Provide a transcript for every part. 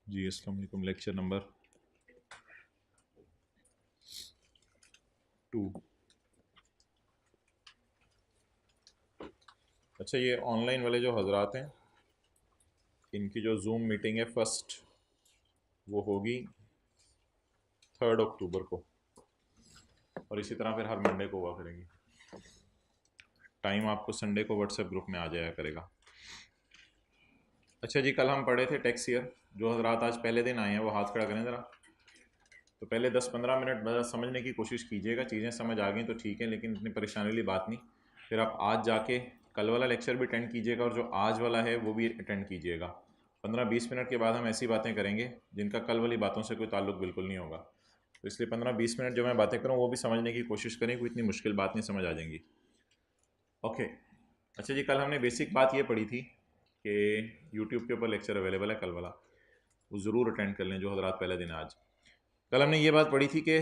जी अस्सलाम वालेकुम। Lecture number 2। अच्छा, ये ऑनलाइन वाले जो हजरात हैं, इनकी जो जूम मीटिंग है फर्स्ट, वो होगी 3 अक्टूबर को, और इसी तरह फिर हर मंडे को हुआ करेंगी। टाइम आपको संडे को व्हाट्सएप ग्रुप में आ जाया करेगा। अच्छा जी, कल हम पढ़े थे टैक्स ईयर। जो हजरात आज पहले दिन आए हैं वो हाथ खड़ा करें ज़रा। तो पहले 10-15 मिनट बस समझने की कोशिश कीजिएगा। चीज़ें समझ आ गई तो ठीक है, लेकिन इतनी परेशानी वाली बात नहीं। फिर आप आज जाके कल वाला लेक्चर भी अटेंड कीजिएगा, और जो आज वाला है वो भी अटेंड कीजिएगा। 15-20 मिनट के बाद हम ऐसी बातें करेंगे जिनका कल वाली बातों से कोई ताल्लुक बिल्कुल नहीं होगा। तो इसलिए 15-20 मिनट जो मैं बातें करूँ वो भी समझने की कोशिश करें, कोई इतनी मुश्किल बात नहीं, समझ आ जाएंगी। ओके। अच्छा जी, कल हमने बेसिक बात ये पढ़ी थी कि यूट्यूब के ऊपर लेक्चर अवेलेबल है कल वाला, वो ज़रूर अटेंड कर लें जो हजरात पहले दिन आज। कल हमने ये बात पढ़ी थी कि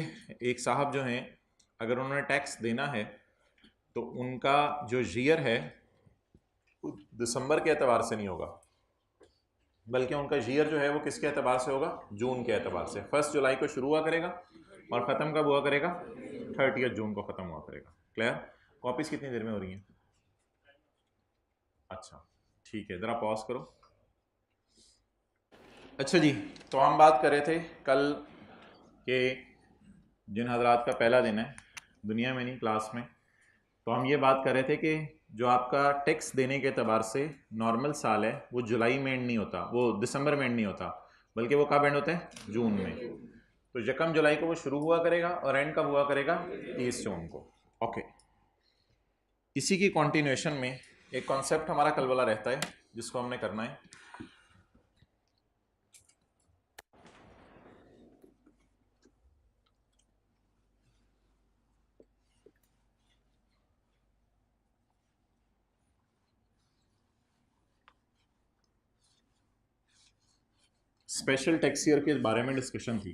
एक साहब जो हैं, अगर उन्होंने टैक्स देना है तो उनका जो ईयर है वो दिसंबर के एतबार से नहीं होगा, बल्कि उनका ईयर जो है वो किसके एतबार से होगा? जून के एतबार से। 1 जुलाई को शुरू हुआ करेगा और ख़त्म कब हुआ करेगा? 30 जून को ख़त्म हुआ करेगा। क्लियर? कॉपीज़ कितनी देर में हो रही हैं? अच्छा ठीक है, ज़रा पॉज करो। अच्छा जी, तो हम बात कर रहे थे कल के जिन हजरात का पहला दिन है दुनिया में नहीं क्लास में, तो हम ये बात कर रहे थे कि जो आपका टैक्स देने के अतबार से नॉर्मल साल है वो जुलाई में एंड नहीं होता, वो दिसंबर में एंड नहीं होता, बल्कि वो कब एंड होता है? जून में। तो 1 जुलाई को वो शुरू हुआ करेगा और एंड कब हुआ करेगा? 30 जून को। ओके, इसी की कॉन्टिन्यूएशन में एक कॉन्सेप्ट हमारा कल वाला रहता है जिसको हमने करना है। स्पेशल टैक्स ईयर के बारे में डिस्कशन थी।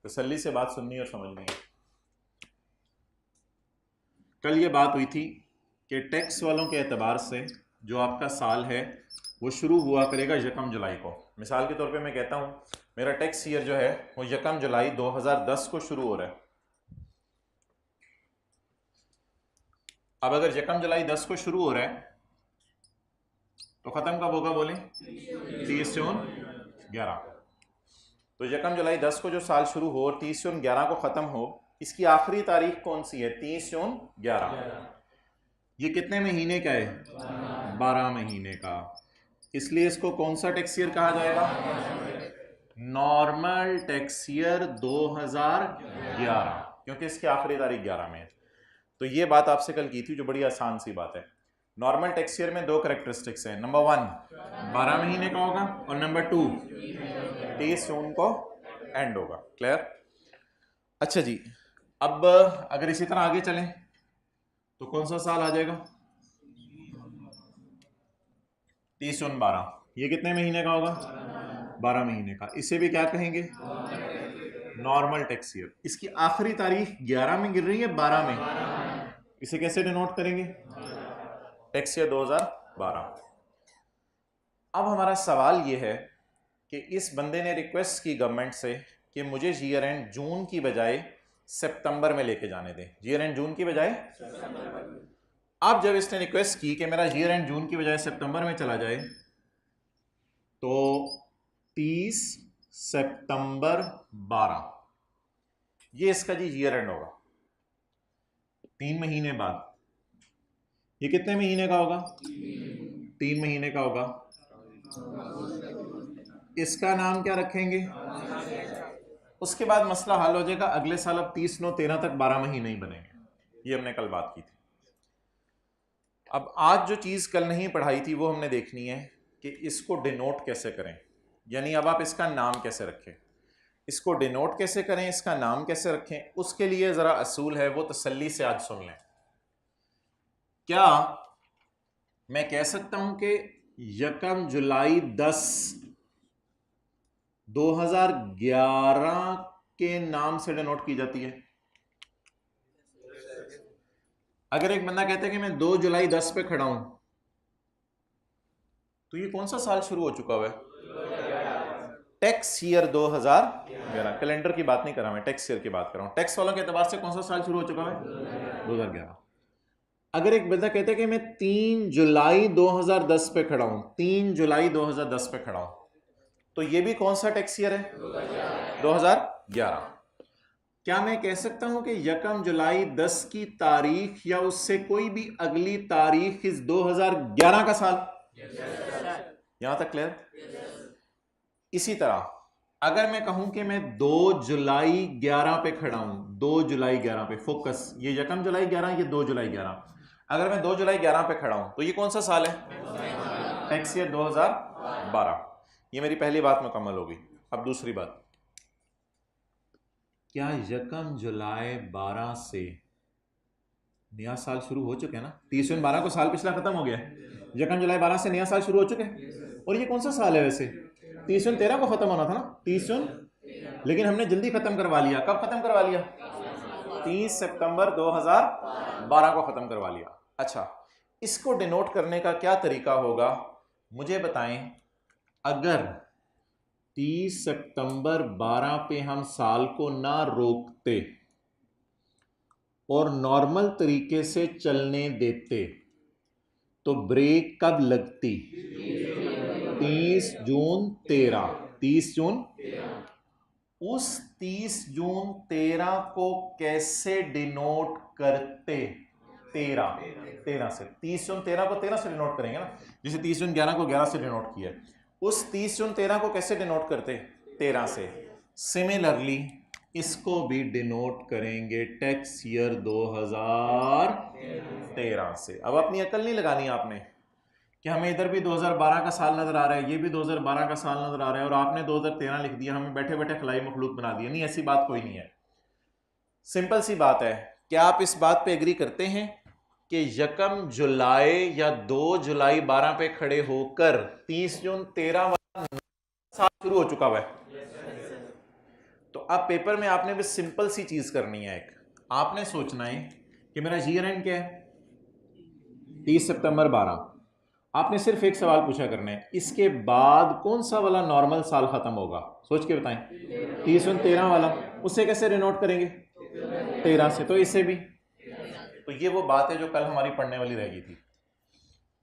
तसल्ली से बात सुननी और समझनी है। कल ये बात हुई थी कि टैक्स वालों के एतबार से जो आपका साल है वो शुरू हुआ करेगा 1 जुलाई को। मिसाल के तौर पे मैं कहता हूँ मेरा टैक्स ईयर जो है वो 1 जुलाई 2010 को शुरू हो रहा है। अब अगर 1 जुलाई 10 को शुरू हो रहा है तो ख़त्म कब होगा? बोले 30 जून 11 को। तो 1 जुलाई 10 को जो साल शुरू हो और 30 जून 11 को ख़त्म हो, इसकी आखिरी तारीख कौन सी है? 30 जून 11। ये कितने महीने का है? 12 महीने का। इसलिए इसको कौन सा टैक्स ईयर कहा जाएगा? नॉर्मल टैक्स ईयर 2011, क्योंकि इसकी आखिरी तारीख 11 में है। तो ये बात आपसे कल की थी, जो बड़ी आसान सी बात है। नॉर्मल टैक्स ईयर में 2 करेक्टरिस्टिक्स हैं। नंबर 1 12 महीने का होगा, और नंबर 2 30 जून को एंड होगा। क्लियर? अच्छा जी, अब अगर इसी तरह आगे चलें तो कौन सा साल आ जाएगा? 30 जून 12, ये कितने महीने का होगा? 12 महीने का। इसे भी क्या कहेंगे? Normal tax year. इसकी आखिरी तारीख 11 में गिर रही है, 12 में। इसे कैसे डिनोट करेंगे? Tax year 2012। अब हमारा सवाल ये है कि इस बंदे ने रिक्वेस्ट की गवर्नमेंट से कि मुझे ईयर एंड जून की बजाय सितंबर में लेके जाने दें। ईयर एंड जून की बजाय। अब जब इसने रिक्वेस्ट की कि मेरा ईयर एंड जून की बजाय सितंबर में चला जाए, तो 30 सितंबर 12, ये इसका जी ईयर एंड होगा 3 महीने बाद। ये कितने महीने का होगा? 3 महीने का होगा। इसका नाम क्या रखेंगे? उसके बाद मसला हल हो जाएगा। अगले साल अब 30 9 13 तक 12 महीने ही बनेंगे। ये हमने कल बात की थी। अब आज जो चीज कल नहीं पढ़ाई थी वो हमने देखनी है कि इसको डिनोट कैसे करें, यानी अब आप इसका नाम कैसे रखें, इसको डिनोट कैसे करें, इसका नाम कैसे रखें। उसके लिए जरा असूल है, वो तसल्ली से आज सुन लें। क्या मैं कह सकता हूं कि 1 जुलाई 10 2011 के नाम से डिनोट की जाती है? अगर एक बंदा कहता है कि मैं 2 जुलाई 10 पे खड़ा हूं, तो ये कौन सा साल शुरू हो चुका हुआ है? Tax year 2011। कैलेंडर की बात नहीं कर रहा मैं, टैक्स ईयर की बात कर रहा हूँ। टैक्स वालों के एतबार से कौन सा साल शुरू हो चुका है? 2011। अगर एक बंदा कहते हैं कि मैं 3 जुलाई 2010 पे खड़ा हूं, 3 जुलाई 2010 पे खड़ा हूं, तो ये भी कौन सा टैक्स ईयर है? 2011। क्या मैं कह सकता हूं कि 1 जुलाई 10 की तारीख या उससे कोई भी अगली तारीख इस 2011 का साल? यहां तक क्लियर? इसी तरह अगर मैं कहूं कि मैं 2 जुलाई 11 पे खड़ा हूं, 2 जुलाई 11 पे, फोकस, ये 1 जुलाई 11, ये 2 जुलाई 11, अगर मैं 2 जुलाई 11 पे खड़ा हूं तो ये कौन सा साल है? Tax year 2012। ये मेरी पहली बात मुकम्मल होगी। अब दूसरी बात, क्या 1 जुलाई 12 से नया साल शुरू हो चुके हैं ना? 30/12 को साल पिछला खत्म हो गया है, 1 जुलाई 12 से नया साल शुरू हो चुके हैं। और ये कौन सा साल है वैसे? 30/13 को खत्म होना था ना, 30, लेकिन हमने जल्दी खत्म करवा लिया। कब खत्म करवा लिया? 30 सितंबर 2012 को खत्म करवा लिया। अच्छा, इसको डिनोट करने का क्या तरीका होगा मुझे बताएं। अगर 30 सितंबर 12 पे हम साल को ना रोकते और नॉर्मल तरीके से चलने देते तो ब्रेक कब लगती? 30 जून 13। 30 जून, उस 30 जून 13 को कैसे डिनोट करते? 13 से। 30 जून 13 को 13 से डिनोट करेंगे ना, जैसे 30 जून 11 को 11 से डिनोट किया। उस 30 जून 13 को कैसे डिनोट करते? 13 से। सिमिलरली इसको भी डिनोट करेंगे टैक्स ईयर 2013 से। अब अपनी अकल नहीं लगानी आपने कि हमें इधर भी 2012 का साल नजर आ रहा है, ये भी 2012 का साल नजर आ रहा है, और आपने 2013 लिख दिया, हमें बैठे बैठे खलाई मखलूक बना दिया। नहीं, ऐसी बात कोई नहीं है। सिंपल सी बात है। क्या आप इस बात पे एग्री करते हैं कि 1 जुलाई या 2 जुलाई 12 पे खड़े होकर 30 जून 13 वाला साल शुरू हो चुका हुआ है? तो अब पेपर में आपने भी सिंपल सी चीज करनी है। एक आपने सोचना है कि मेरा ईयर एंड क्या है? 30 सितंबर 12। आपने सिर्फ एक सवाल पूछा करना है, इसके बाद कौन सा वाला नॉर्मल साल खत्म होगा? सोच के बताएं। 30 जून 13 वाला, उससे कैसे डिनोट करेंगे? 13 से। तो इससे भी। तो ये वो बात है जो कल हमारी पढ़ने वाली रह गई थी।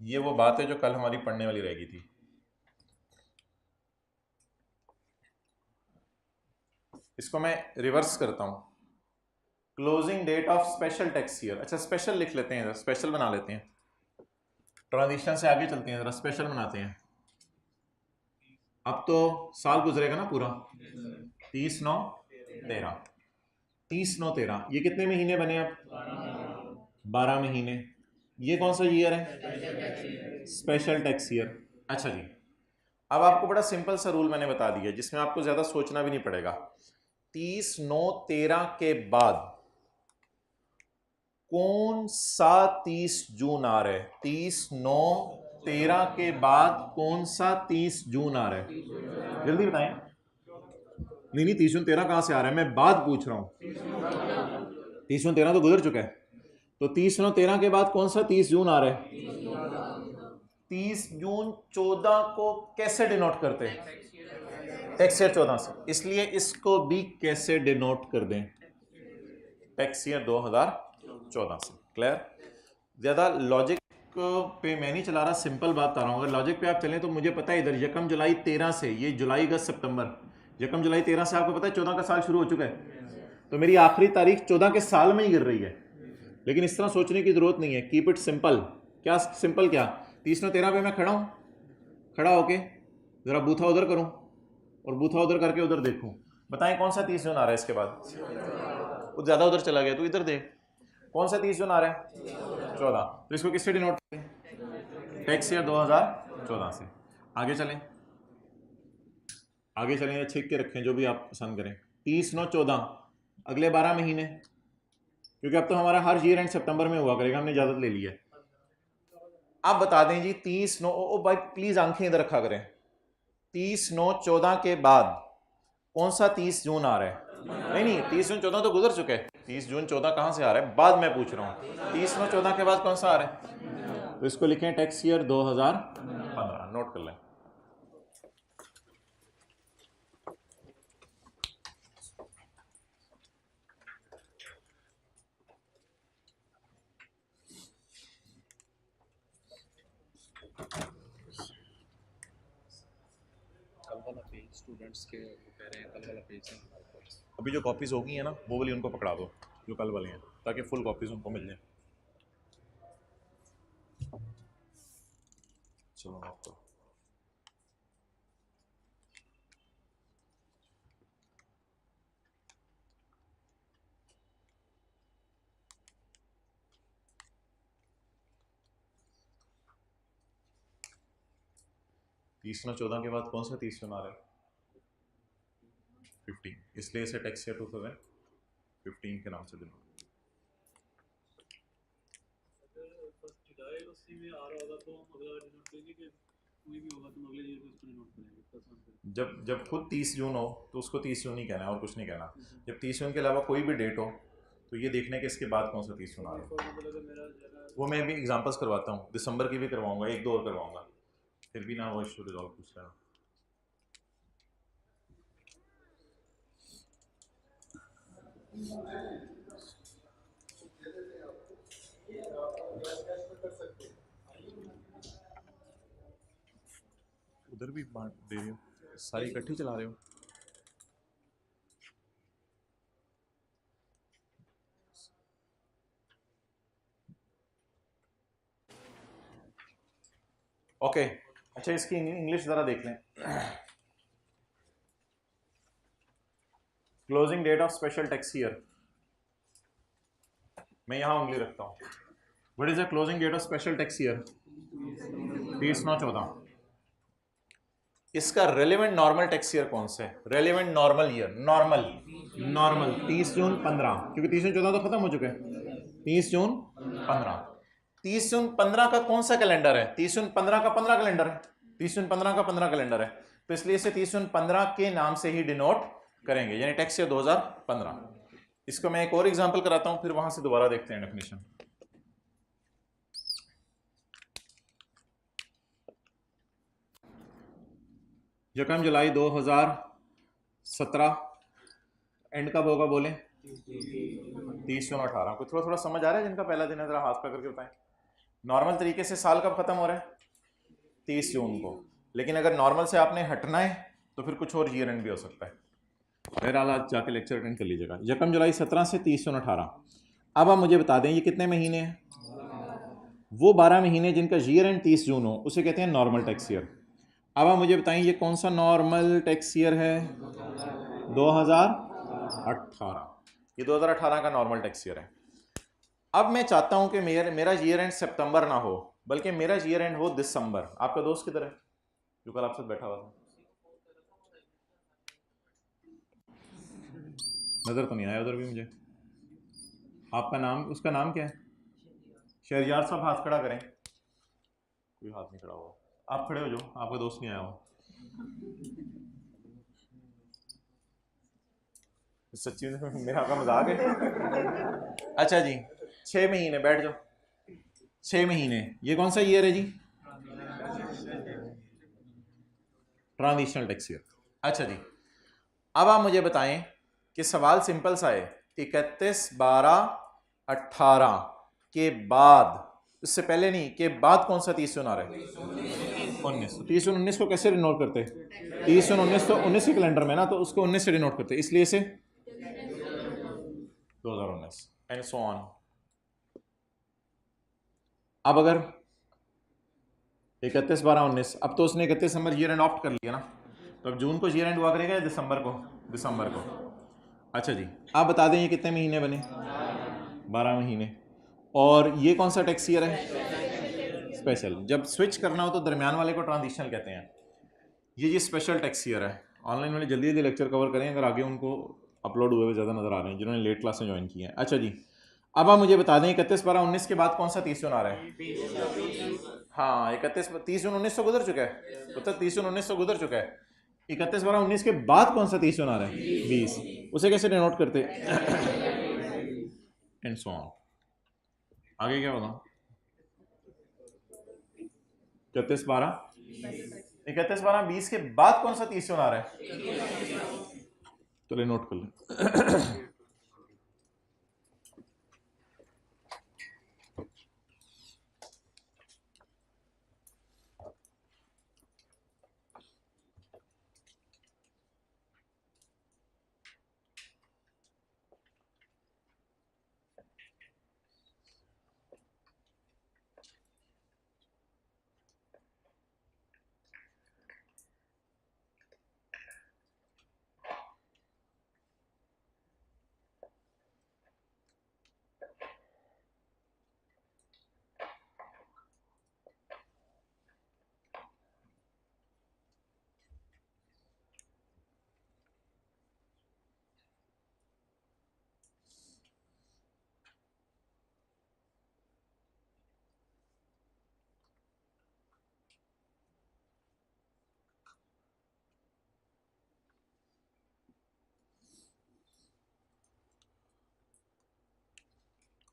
ये वो बात है जो कल हमारी पढ़ने वाली रह गई थी। इसको मैं रिवर्स करता हूं। Closing date of special tax year. अच्छा, स्पेशल लिख लेते हैं, स्पेशल बना लेते हैं। ट्रांजिशन से आगे चलते हैं, जरा स्पेशल बनाते हैं। अब तो साल गुजरेगा ना पूरा, 30/9/13। 30/9/13, ये कितने महीने बने? अब 12 महीने। ये कौन सा ईयर है? Special tax year. अच्छा जी, अब आपको बड़ा सिंपल सा रूल मैंने बता दिया जिसमें आपको ज्यादा सोचना भी नहीं पड़ेगा। 30/9/13 के बाद कौन सा 30 जून आ रहा है? 30/9/13 के बाद कौन सा 30 जून आ रहा है? जल्दी बताएं। नहीं, 30 जून 13 कहां से आ रहा है? मैं बात पूछ रहा हूं। 30 जून 13 तो गुजर चुका है, तो 30/9/13 के बाद कौन सा 30 जून आ रहा है? 30 जून 14 को कैसे डिनोट करते हैं? टैक्स ईयर 14 से। इसलिए इसको भी कैसे डिनोट कर दें? टैक्स ईयर 2014 से। क्लियर? ज्यादा लॉजिक पे मैं नहीं चला रहा, सिंपल बात बता रहा हूं। अगर लॉजिक पे आप चलें तो मुझे पता है इधर 1 जुलाई 13 से, ये जुलाई अगस्त सितंबर, 1 जुलाई 13 से आपको पता है 14 का साल शुरू हो चुका है। तो मेरी आखिरी तारीख 14 के साल में ही गिर रही है। लेकिन इस तरह सोचने की जरूरत नहीं है। Keep it simple. क्या सिंपल? क्या 30/9/13 पे मैं खड़ा हूं, खड़ा होके जरा बूथा उधर करूं और बूथा उधर करके उधर देखूं, बताएं कौन सा 30 जून आ रहा है? इसके बाद वो ज्यादा उधर चला गया, तो इधर देख कौन सा 30 जून आ रहा है? 14। तो इसको किससे डिनोट करें? टैक्स ईयर 2014 से। आगे चलें, आगे चलें या छेक के रखें, जो भी आप पसंद करें। 30/9/14 अगले 12 महीने, क्योंकि अब तो हमारा हर ईयर एंड सितंबर में हुआ करेगा, हमने इजाजत ले ली है। आप बता दें जी 30/9, ओ भाई प्लीज आंखें इधर रखा करें। 30/9/14 के बाद कौन सा 30 जून आ रहा है? नहीं, 30 जून 14 तो गुजर चुके हैं। 30 जून 14 कहां से आ रहा है? बाद में पूछ रहा हूं। 30/9/14 के बाद कौन सा आ रहा है? तो इसको लिखें टैक्स ईयर 2015। हाँ नोट कर लें। कल वाला पेज स्टूडेंट्स के वो कह रहे हैं कल वाला पेज है हमारे पास। अभी जो कॉपीज़ होगी हैं ना वो वाली उनको पकड़ा दो जो कल वाली हैं, ताकि फुल कॉपीज़ उनको मिल जाए। चलो आपको तीसरा 14 के बाद कौन सा तीसरा आ रहा है? 15, इसलिए इसे टैक्स ईयर 2015 के नाम से दिनोट। जब जब खुद 30 जून हो तो उसको 30 जून ही कहना है और कुछ नहीं कहना। जब 30 जून के अलावा कोई भी डेट हो तो ये देखने के इसके बाद कौन सा 30 जून आ रहा है। वो मैं भी एग्जांपल्स करवाता हूँ, दिसंबर की भी करवाऊंगा, एक दो और करवाऊंगा, फिर भी ना वो इशू रिजॉल्व पूछ रहा है। उधर भी बांट दे रही हो, सारी इकट्ठी चला रहे हो। ओके अच्छा, इसकी इंग्लिश ज़रा देख लें। Closing date of special tax year, मैं यहाँ उंगली रखता हूँ। What is the closing date of special tax year? 30/9/14। इसका रेलिवेंट नॉर्मल टैक्स ईयर कौन सा है? Relevant normal year, normal normal 30 June 15, क्योंकि 30 जून 14 तो खत्म हो चुके हैं। 30 जून 15, 30 जून 15 का कौन सा कैलेंडर है? 30 जून 15 का 15 कैलेंडर है, 30 जून 15 का 15 कैलेंडर है, तो इसलिए इसे 30 जून 15 के नाम से ही डिनोट करेंगे, यानी टैक्स ईयर 2015। इसको मैं एक और एग्जांपल कराता हूं, फिर वहां से दोबारा देखते हैं डेफिनेशन। यकम जुलाई 2017, एंड कब होगा बोले? 30 जून 18। कुछ थोड़ा थोड़ा समझ आ रहा है जिनका पहला दिन है, जरा हाथ पकड़ के बताएं। नॉर्मल तरीके से साल कब खत्म हो रहा है? 30 जून को, लेकिन अगर नॉर्मल से आपने हटना है तो फिर कुछ और ईयर एंड भी हो सकता है। बहरहाल आज जाके लेक्चर अटेंड कर लीजिएगा। यकम जुलाई 17 से 30 जून 18। अब आप मुझे बता दें ये कितने महीने हैं? वो 12 महीने जिनका ईयर एंड 30 जून हो उसे कहते हैं नॉर्मल टैक्स ईयर। अब आप मुझे बताएं ये कौन सा नॉर्मल टैक्स ईयर है? 2018। ये 2018 का नॉर्मल टैक्स ईयर है। अब मैं चाहता हूं कि मेरा ईयर एंड सितंबर ना हो, बल्कि मेरा ईयर एंड हो दिसंबर। आपका दोस्त किधर है जो कल आपसे बैठा हुआ था? नजर तो नहीं आया उधर भी मुझे। आपका नाम, उसका नाम क्या है? शहरयार साहब हाथ खड़ा करें। कोई हाथ नहीं खड़ा हुआ, आप खड़े हो जो, आपका दोस्त नहीं आया हो। सच्ची में मेरा का मजाक है। अच्छा जी, 6 महीने, बैठ जाओ। 6 महीने, ये कौन सा ईयर है जी? Transitional tax year. अच्छा जी, अब आप मुझे बताएं कि सवाल सिंपल सा है, 31/12/18 के बाद, इससे पहले नहीं, के बाद कौन सा 30 जून आ रहा है? 19। 30 जून 19 को कैसे डिनोट करते? 30 जून 19 तो 19 के कैलेंडर में ना, तो उसको 19 से डिनोट करते, इसलिए इसे 2019 एंड सो ऑन। अब अगर 31/12/19, अब तो उसने 31 दिसंबर ईयर एंड ऑप्ट कर लिया ना, तो अब जून को ईयर एंड हुआ करेगा या दिसंबर को? दिसंबर को। अच्छा जी, आप बता दें ये कितने महीने बने? 12 महीने। और ये कौन सा टैक्स ईयर है? स्पेशल। जब स्विच करना हो तो दरमियान वाले को ट्रांजिशनल कहते हैं। ये स्पेशल टैक्स ईयर है। ऑनलाइन वाले जल्दी जल्दी लेक्चर कवर करें, अगर आगे उनको अपलोड हुए ज़्यादा नज़र आ रहे हैं जिन्होंने लेट क्लास में ज्वाइन की है। अच्छा जी, अब आप मुझे बता दें 31/12/19 के बाद कौन सा 30 जून आ रहा है? हाँ, 30 जून 19 गुजर चुका है, तो 30 जून 19 गुजर चुका है। 31/12/19 के बाद कौन सा 30 जून आ रहा है? 20। उसे कैसे डिनोट करते? And so on. आगे क्या होगा? 31/12 31 12 20 के बाद कौन सा 30 जून आ रहा है? चलिए नोट कर लें।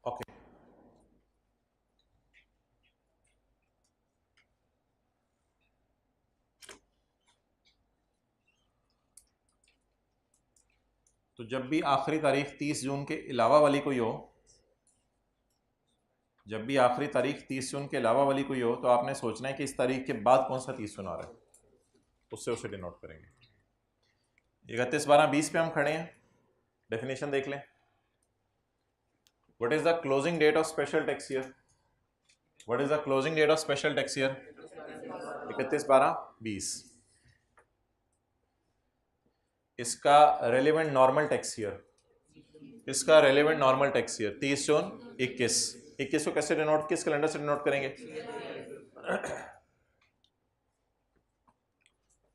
ओके, तो जब भी आखिरी तारीख 30 जून के अलावा वाली कोई हो, जब भी आखिरी तारीख 30 जून के अलावा वाली कोई हो, तो आपने सोचना है कि इस तारीख के बाद कौन सा 30 जून आ रहा है, उससे उसे डिनोट करेंगे। 31 12 20 पे हम खड़े हैं, डेफिनेशन देख लें। What is the closing date of special tax year? What is the closing date of special tax year? 31 12 20। इसका रेलिवेंट नॉर्मल टैक्स ईयर, इसका relevant normal tax year 30 June 21। 21 को कैसे डिनोट, किस कैलेंडर से डिनोट करेंगे?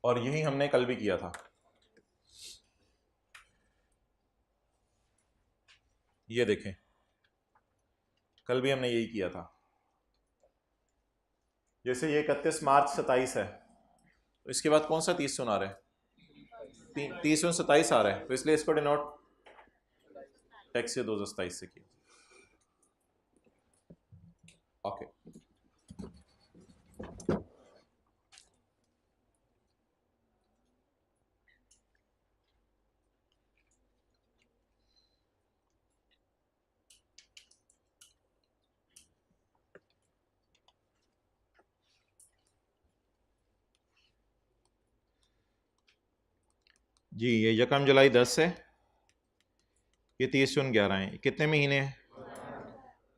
और यही हमने कल भी किया था। ये देखें, कल भी हमने यही किया था। जैसे ये 31 मार्च 27 है, तो इसके बाद कौन सा 30 जून आ रहा है? 30 जून 27 आ रहा है, तो इसलिए इसको डिनोट टैक्स ईयर 2027 से किया। ओके, जी ये यकम जुलाई 10 है, ये 30 जून 11 है। कितने महीने हैं?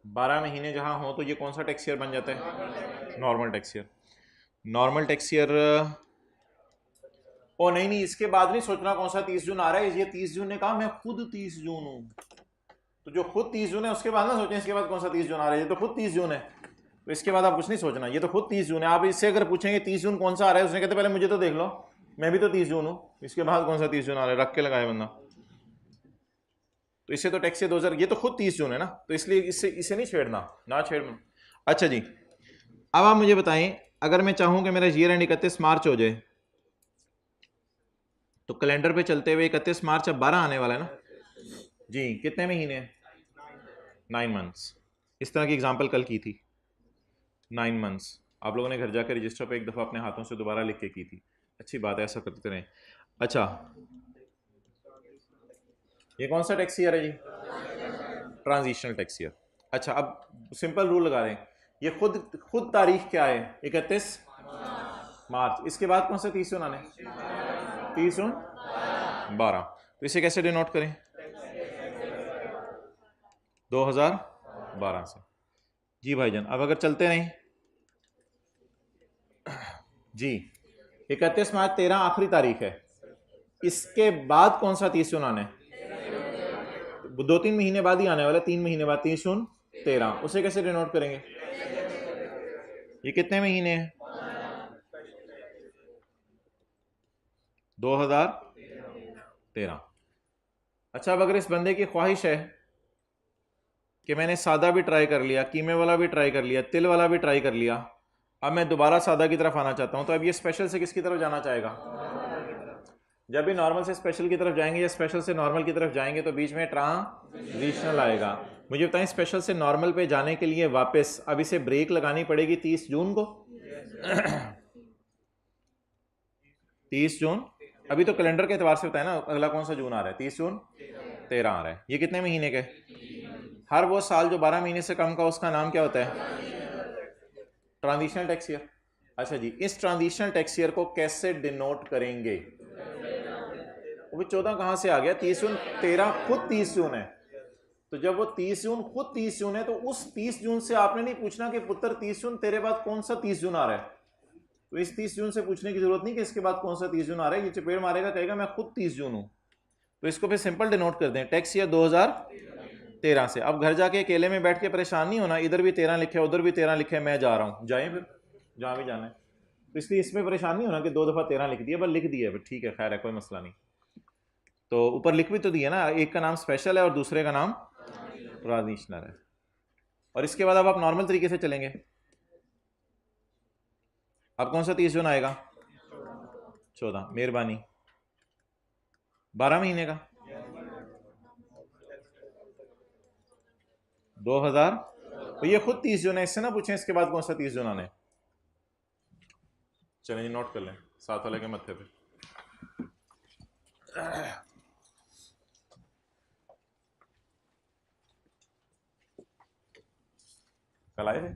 12 महीने जहाँ हो तो ये कौन सा टैक्स ईयर बन जाता है? Normal tax year. Normal tax year, ओ नहीं नहीं, इसके बाद नहीं सोचना कौन सा 30 जून आ रहा है। ये 30 जून ने कहा मैं खुद 30 जून हूँ, तो जो खुद 30 जून है उसके बाद ना सोचें इसके बाद कौन सा 30 जून आ रहा है। ये तो खुद 30 जून है, तो इसके बाद आप कुछ नहीं सोचना, ये तो खुद 30 जून है। आप इससे अगर पूछेंगे 30 जून कौन सा आ रहा है, उसने कहते पहले मुझे तो देख लो, मैं भी तो 30 जून हूँ, इसके बाद कौन सा 30 जून आ रहा है, रख के लगाए बंदा। तो इससे तो टैक्स 2000, ये तो खुद 30 जून है ना, तो इसलिए इससे इसे नहीं छेड़ना, ना छेड़ना। अच्छा जी, अब आप मुझे बताएं, अगर मैं चाहूं कि मेरा ईयर एंड 31 मार्च हो जाए, तो कैलेंडर पे चलते हुए 31 मार्च अब 12 आने वाला है ना जी। कितने महीने? 9 मंथ्स। इस तरह की एग्जांपल कल की थी, 9 मंथ्स। आप लोगों ने घर जाकर रजिस्टर पे एक दफ़ा अपने हाथों से दोबारा लिख के की थी, अच्छी बात है, ऐसा करते रहें। अच्छा, ये कौन सा टैक्स ईयर है जी? Transitional tax year. अच्छा, अब सिंपल रूल लगा दें, ये खुद तारीख क्या है? 31 मार्च। इसके बाद कौन सा 30 जून आने? 30 जून 12। तो इसे कैसे डिनोट करें? 2012 से। जी भाईजान, अब अगर चलते रहें जी, 31 मार्च 13 आखिरी तारीख है, इसके बाद कौन सा 30 जून आने? 2-3 महीने बाद ही आने वाला, 3 महीने बाद 30 जून 13। उसे कैसे डिनोट करेंगे? ये कितने महीने हैं? 2013। अच्छा, अब अगर इस बंदे की ख्वाहिश है कि मैंने सादा भी ट्राई कर लिया, कीमे वाला भी ट्राई कर लिया, तिल वाला भी ट्राई कर लिया, अब मैं दोबारा सादा की तरफ आना चाहता हूं, तो अब ये स्पेशल से किसकी तरफ जाना चाहेगा? जब भी नॉर्मल से स्पेशल की तरफ जाएंगे या स्पेशल से नॉर्मल की तरफ जाएंगे, तो बीच में ट्रांजिशनल आएगा। मुझे बताएं, स्पेशल से नॉर्मल पे जाने के लिए वापस अब इसे ब्रेक लगानी पड़ेगी 30 जून को। 30 जून, अभी तो कैलेंडर के एतबार से बताया ना, अगला कौन सा जून आ रहा है, 30 जून 13 आ रहा है। ये कितने महीने के, हर वो साल जो 12 महीने से कम का उसका नाम क्या होता है, ट्रांजिशनल टैक्स ईयर। अच्छा जी, इस ट्रांजिशनल टैक्स ईयर को कैसे डिनोट करेंगे, वो 14 कहाँ से आ गया, 30 जून 13 खुद 30 जून है, तो जब वो 30 जून खुद 30 जून है तो उस 30 जून से आपने नहीं पूछना कि पुत्र 30 जून तेरे बाद कौन सा 30 जून आ रहा है, तो इस 30 जून से पूछने की जरूरत नहीं कि इसके बाद कौन सा 30 जून आ रहा है, ये चपेड़ मारेगा कहेगा मैं खुद 30 जून हूं, तो इसको फिर सिंपल डिनोट कर दें टैक्स ईयर 2013 से। अब घर जाके अकेले में बैठ के परेशान नहीं होना, इधर भी 13 लिखे उधर भी 13 लिखे, मैं जा रहा हूँ, जाए फिर जहाँ भी जाना है, तो इसलिए इसमें परेशान नहीं होना कि 2 दफ़ा 13 लिख दिया, बस लिख दिया, ठीक है खैर है कोई मसला नहीं। तो ऊपर लिख भी तो दिया ना, एक का नाम स्पेशल है और दूसरे का नाम ट्रांजिशनल है। और इसके बाद अब आप नॉर्मल तरीके से चलेंगे, अब कौन सा 30 जून आएगा, 14, मेहरबानी 12 महीने का 2000, तो ये खुद 30 जून है, इससे ना पूछें इसके बाद कौन सा 30 जून आने। चलें जी नोट कर लें साथ वाले के मत्थे पे। कल आए थे,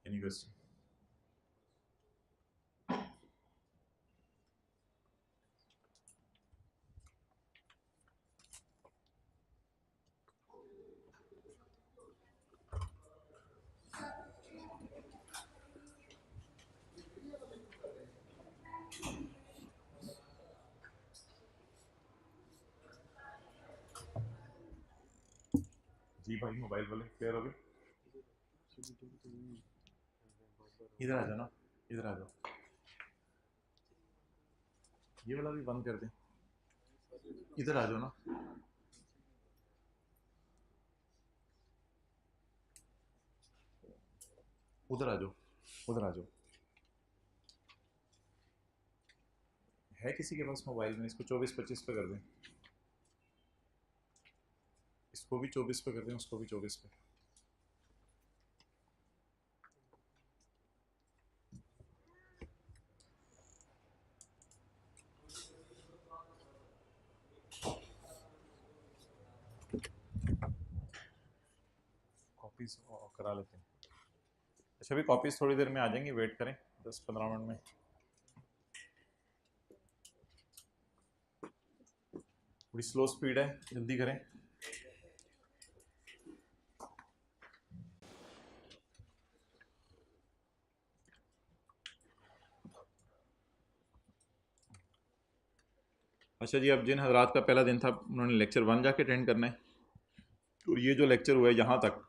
एनी क्वेश्चन, जी भाई मोबाइल वाले क्लियर हो गए, इधर आ जाओ ना, इधर आ जाओ, ये वाला भी बंद कर दें, इधर आ जाओ ना, उधर आ जाओ, उधर आ जाओ, है किसी के पास मोबाइल में, इसको 24-25 पे कर दें, इसको भी 24 पे कर दें, उसको भी 24 पे। कॉपीज करा लेते हैं, अच्छा अभी कॉपीज थोड़ी देर में आ जाएंगी, वेट करें 10-15 मिनट में। थोड़ी स्लो स्पीड है, जल्दी करें। अच्छा जी, अब जिन हजरात का पहला दिन था उन्होंने लेक्चर 1 जाके अटेंड करना है, और ये जो लेक्चर हुआ है यहाँ तक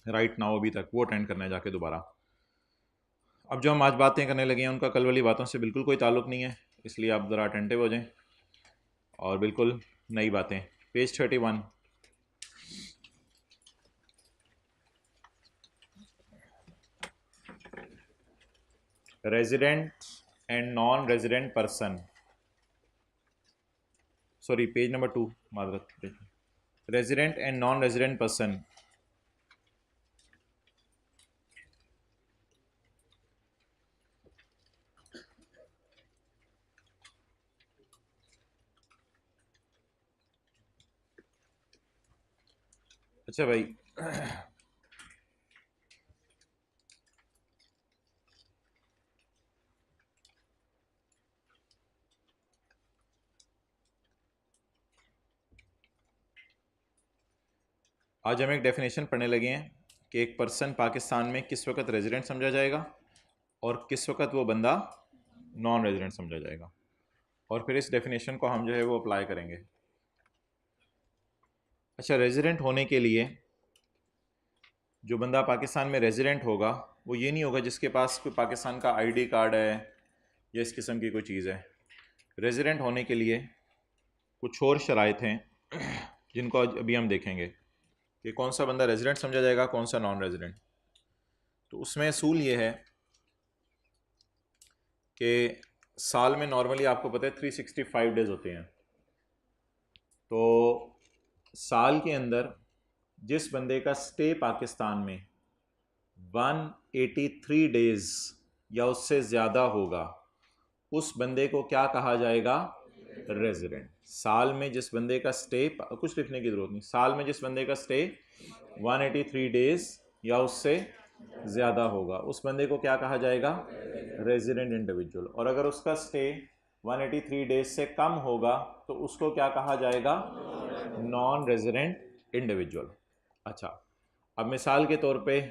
राइट नाउ अभी तक, वो अटेंड करना है जाके दोबारा। अब जो हम आज बातें करने लगे हैं उनका कल वाली बातों से बिल्कुल कोई ताल्लुक़ नहीं है, इसलिए आप ज़रा अटेंटिव हो जाएं और बिल्कुल नई बातें। Page 31, resident and non resident person, sorry page number 2, मादरत, resident and non resident person. अच्छा भाई, आज हम एक डेफिनेशन पढ़ने लगे हैं कि एक पर्सन पाकिस्तान में किस वक्त रेजिडेंट समझा जाएगा और किस वक्त वो बंदा नॉन रेजिडेंट समझा जाएगा, और फिर इस डेफिनेशन को हम जो है वो अप्लाई करेंगे। अच्छा, रेजिडेंट होने के लिए जो बंदा पाकिस्तान में रेजिडेंट होगा वो ये नहीं होगा जिसके पास कोई पाकिस्तान का आईडी कार्ड है या इस किस्म की कोई चीज़ है। रेजिडेंट होने के लिए कुछ और शराइत हैं जिनको अभी हम देखेंगे कि कौन सा बंदा रेजिडेंट समझा जाएगा, कौन सा नॉन रेजिडेंट। तो उसमें असूल ये है कि साल में नॉर्मली आपको पता है 365 डेज़ होते हैं। तो साल के अंदर जिस बंदे का स्टे पाकिस्तान में 183 डेज़ या उससे ज़्यादा होगा उस बंदे को क्या कहा जाएगा? रेजिडेंट। साल में जिस बंदे का स्टे, कुछ लिखने की ज़रूरत नहीं, साल में जिस बंदे का स्टे 183 डेज़ या उससे ज़्यादा होगा उस बंदे को क्या कहा जाएगा? Resident individual. और अगर उसका स्टे 183 डेज से कम होगा तो उसको क्या कहा जाएगा? Non resident individual. अच्छा, अब मिसाल के तौर पे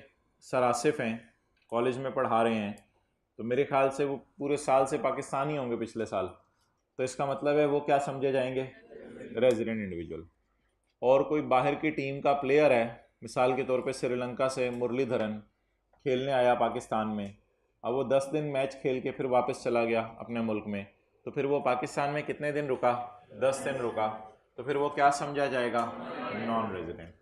सर आसिफ हैं, कॉलेज में पढ़ा रहे हैं, तो मेरे ख्याल से वो पूरे साल से पाकिस्तानी होंगे पिछले साल, तो इसका मतलब है वो क्या समझे जाएंगे? Resident individual. और कोई बाहर की टीम का प्लेयर है, मिसाल के तौर पे श्रीलंका से मुरलीधरन खेलने आया पाकिस्तान में, अब वो 10 दिन मैच खेल के फिर वापस चला गया अपने मुल्क में, तो फिर वो पाकिस्तान में कितने दिन रुका? 10 दिन रुका, तो फिर वो क्या समझा जाएगा? Non resident.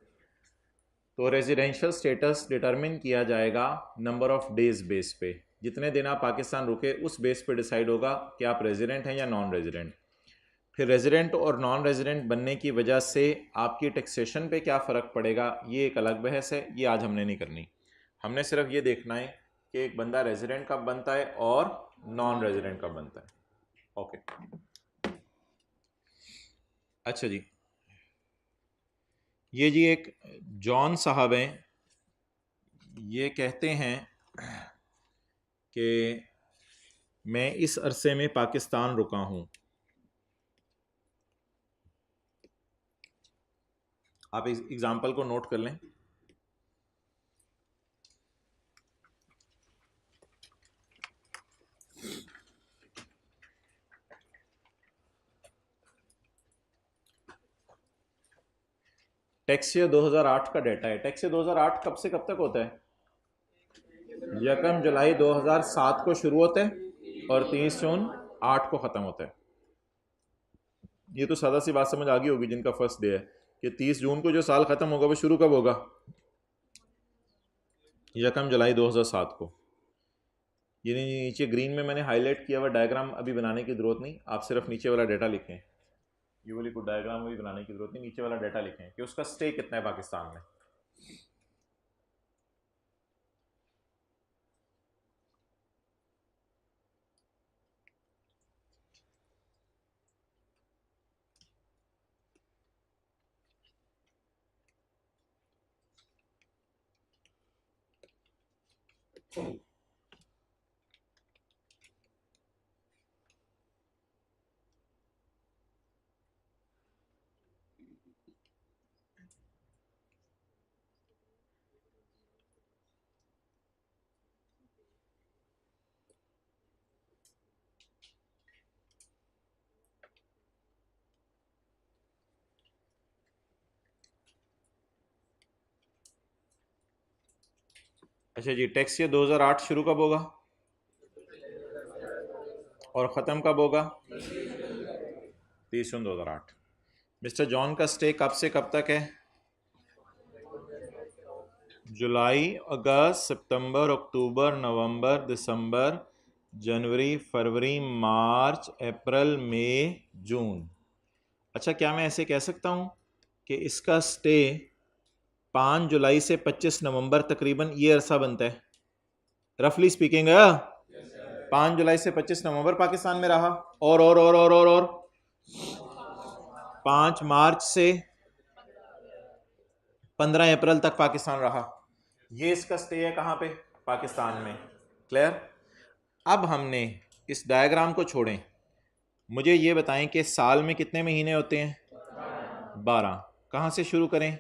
तो रेजिडेंशियल स्टेटस डिटरमिन किया जाएगा नंबर ऑफ डेज बेस पे। जितने दिन आप पाकिस्तान रुके उस बेस पे डिसाइड होगा कि आप रेजिडेंट हैं या नॉन रेजिडेंट। फिर रेजिडेंट और नॉन रेजिडेंट बनने की वजह से आपकी टैक्सेशन पे क्या फ़र्क पड़ेगा, ये एक अलग बहस है, ये आज हमने नहीं करनी। हमने सिर्फ ये देखना है कि एक बंदा रेजिडेंट कब बनता है और नॉन रेजिडेंट कब बनता है। ओके, अच्छा जी, ये जी एक जॉन साहब हैं, ये कहते हैं कि मैं इस अरसे में पाकिस्तान रुका हूँ। आप इस एग्जाम्पल को नोट कर लें। टैक्स ईयर 2008 का डाटा है। टैक्स ईयर 2008 कब से कब तक होता है? 1 जुलाई 2007 को शुरू होता है और 30 जून 8 को ख़त्म होता है। ये तो सादा सी बात समझ आ गई होगी जिनका फर्स्ट डे है कि 30 जून को जो साल ख़त्म होगा वो शुरू कब होगा? 1 जुलाई 2007 को। ये नीचे ग्रीन में मैंने हाईलाइट किया हुआ डायग्राम अभी बनाने की ज़रूरत नहीं, आप सिर्फ नीचे वाला डाटा लिखें। ये वाली कोई डायग्राम भी बनाने की ज़रूरत नहीं, नीचे वाला डाटा लिखें कि उसका स्टे कितना है पाकिस्तान में। अच्छा जी, टैक्स ईयर 2008 शुरू कब होगा और ख़त्म कब होगा? 30 जून 2008। मिस्टर जॉन का स्टे कब से कब तक है? जुलाई, अगस्त, सितंबर, अक्टूबर, नवंबर, दिसंबर, जनवरी, फरवरी, मार्च, अप्रैल, मई, जून। अच्छा, क्या मैं ऐसे कह सकता हूँ कि इसका स्टे 5 जुलाई से 25 नवंबर तकरीबन ये अरसा बनता है, रफली स्पीकिंग? 5 जुलाई से 25 नवंबर पाकिस्तान में रहा और 5 मार्च से 15 अप्रैल तक पाकिस्तान रहा। ये इसका स्टे है कहाँ पे? पाकिस्तान में। क्लियर? अब हमने इस डायग्राम को छोड़ें, मुझे ये बताएं कि साल में कितने महीने होते हैं? 12। कहाँ से शुरू करें?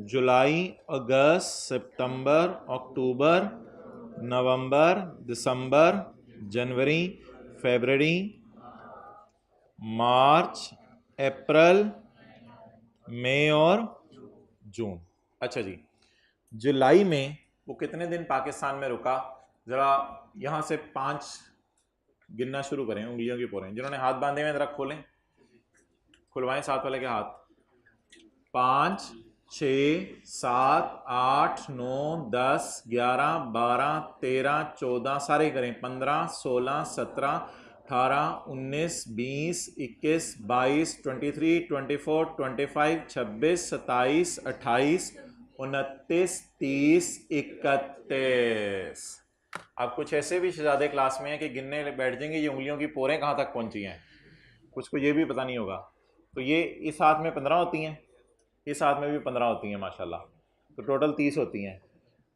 जुलाई, अगस्त, सितंबर, अक्टूबर, नवंबर, दिसंबर, जनवरी, फरवरी, मार्च, अप्रैल, मई और जून। अच्छा जी, जुलाई में वो कितने दिन पाकिस्तान में रुका, ज़रा यहाँ से 5 गिनना शुरू करें, उंगलियों की पोरें। जिन्होंने हाथ बांधे हुए ज़रा खोलें, खुलवाएं साथ वाले के हाथ। 5, 6, 7, 8, 9, 10, 11, 12, 13, 14, सारे करें। 15, 16, 17, 18, 19, 20, 21, 22, 23, 24, 25, 26, 27, 28, 29, 30, 31। अब कुछ ऐसे भी शहजादे क्लास में हैं कि गिनने बैठ जाएंगे ये उंगलियों की पोरें कहाँ तक पहुंची हैं, कुछ को ये भी पता नहीं होगा। तो ये इस हाथ में 15 होती हैं, इस हाथ में भी 15 होती हैं माशाल्लाह, तो टोटल 30 होती हैं।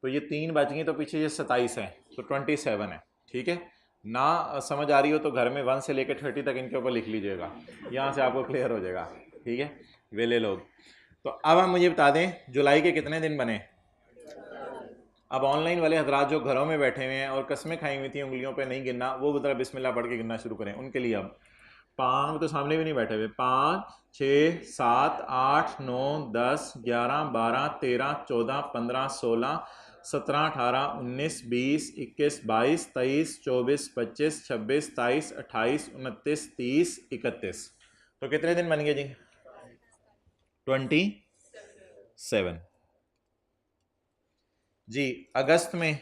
तो ये 3 बच गई, तो पीछे ये 27 हैं, तो 27 है। ठीक है ना? समझ आ रही हो तो घर में 1 से लेकर 30 तक इनके ऊपर लिख लीजिएगा, यहाँ से आपको क्लियर हो जाएगा। ठीक है वेले लोग। तो अब हम मुझे बता दें जुलाई के कितने दिन बने। अब ऑनलाइन वाले हजरात जो घरों में बैठे हुए हैं और कस्में खाई हुई थी उंगलियों पे नहीं गिनना, वो ज़रा बिस्मिल्लाह पढ़ के गिनना शुरू करें उनके लिए। अब 5 तो सामने भी नहीं बैठे हुए। 5, 6, 7, 8, 9, 10, 11, 12, 13, 14, 15, 16, 17, 18, 19, 20, 21, 22, 23, 24, 25, 26, 27, 28, 29, 30, 31। तो कितने दिन बन गए जी? 27 जी। अगस्त में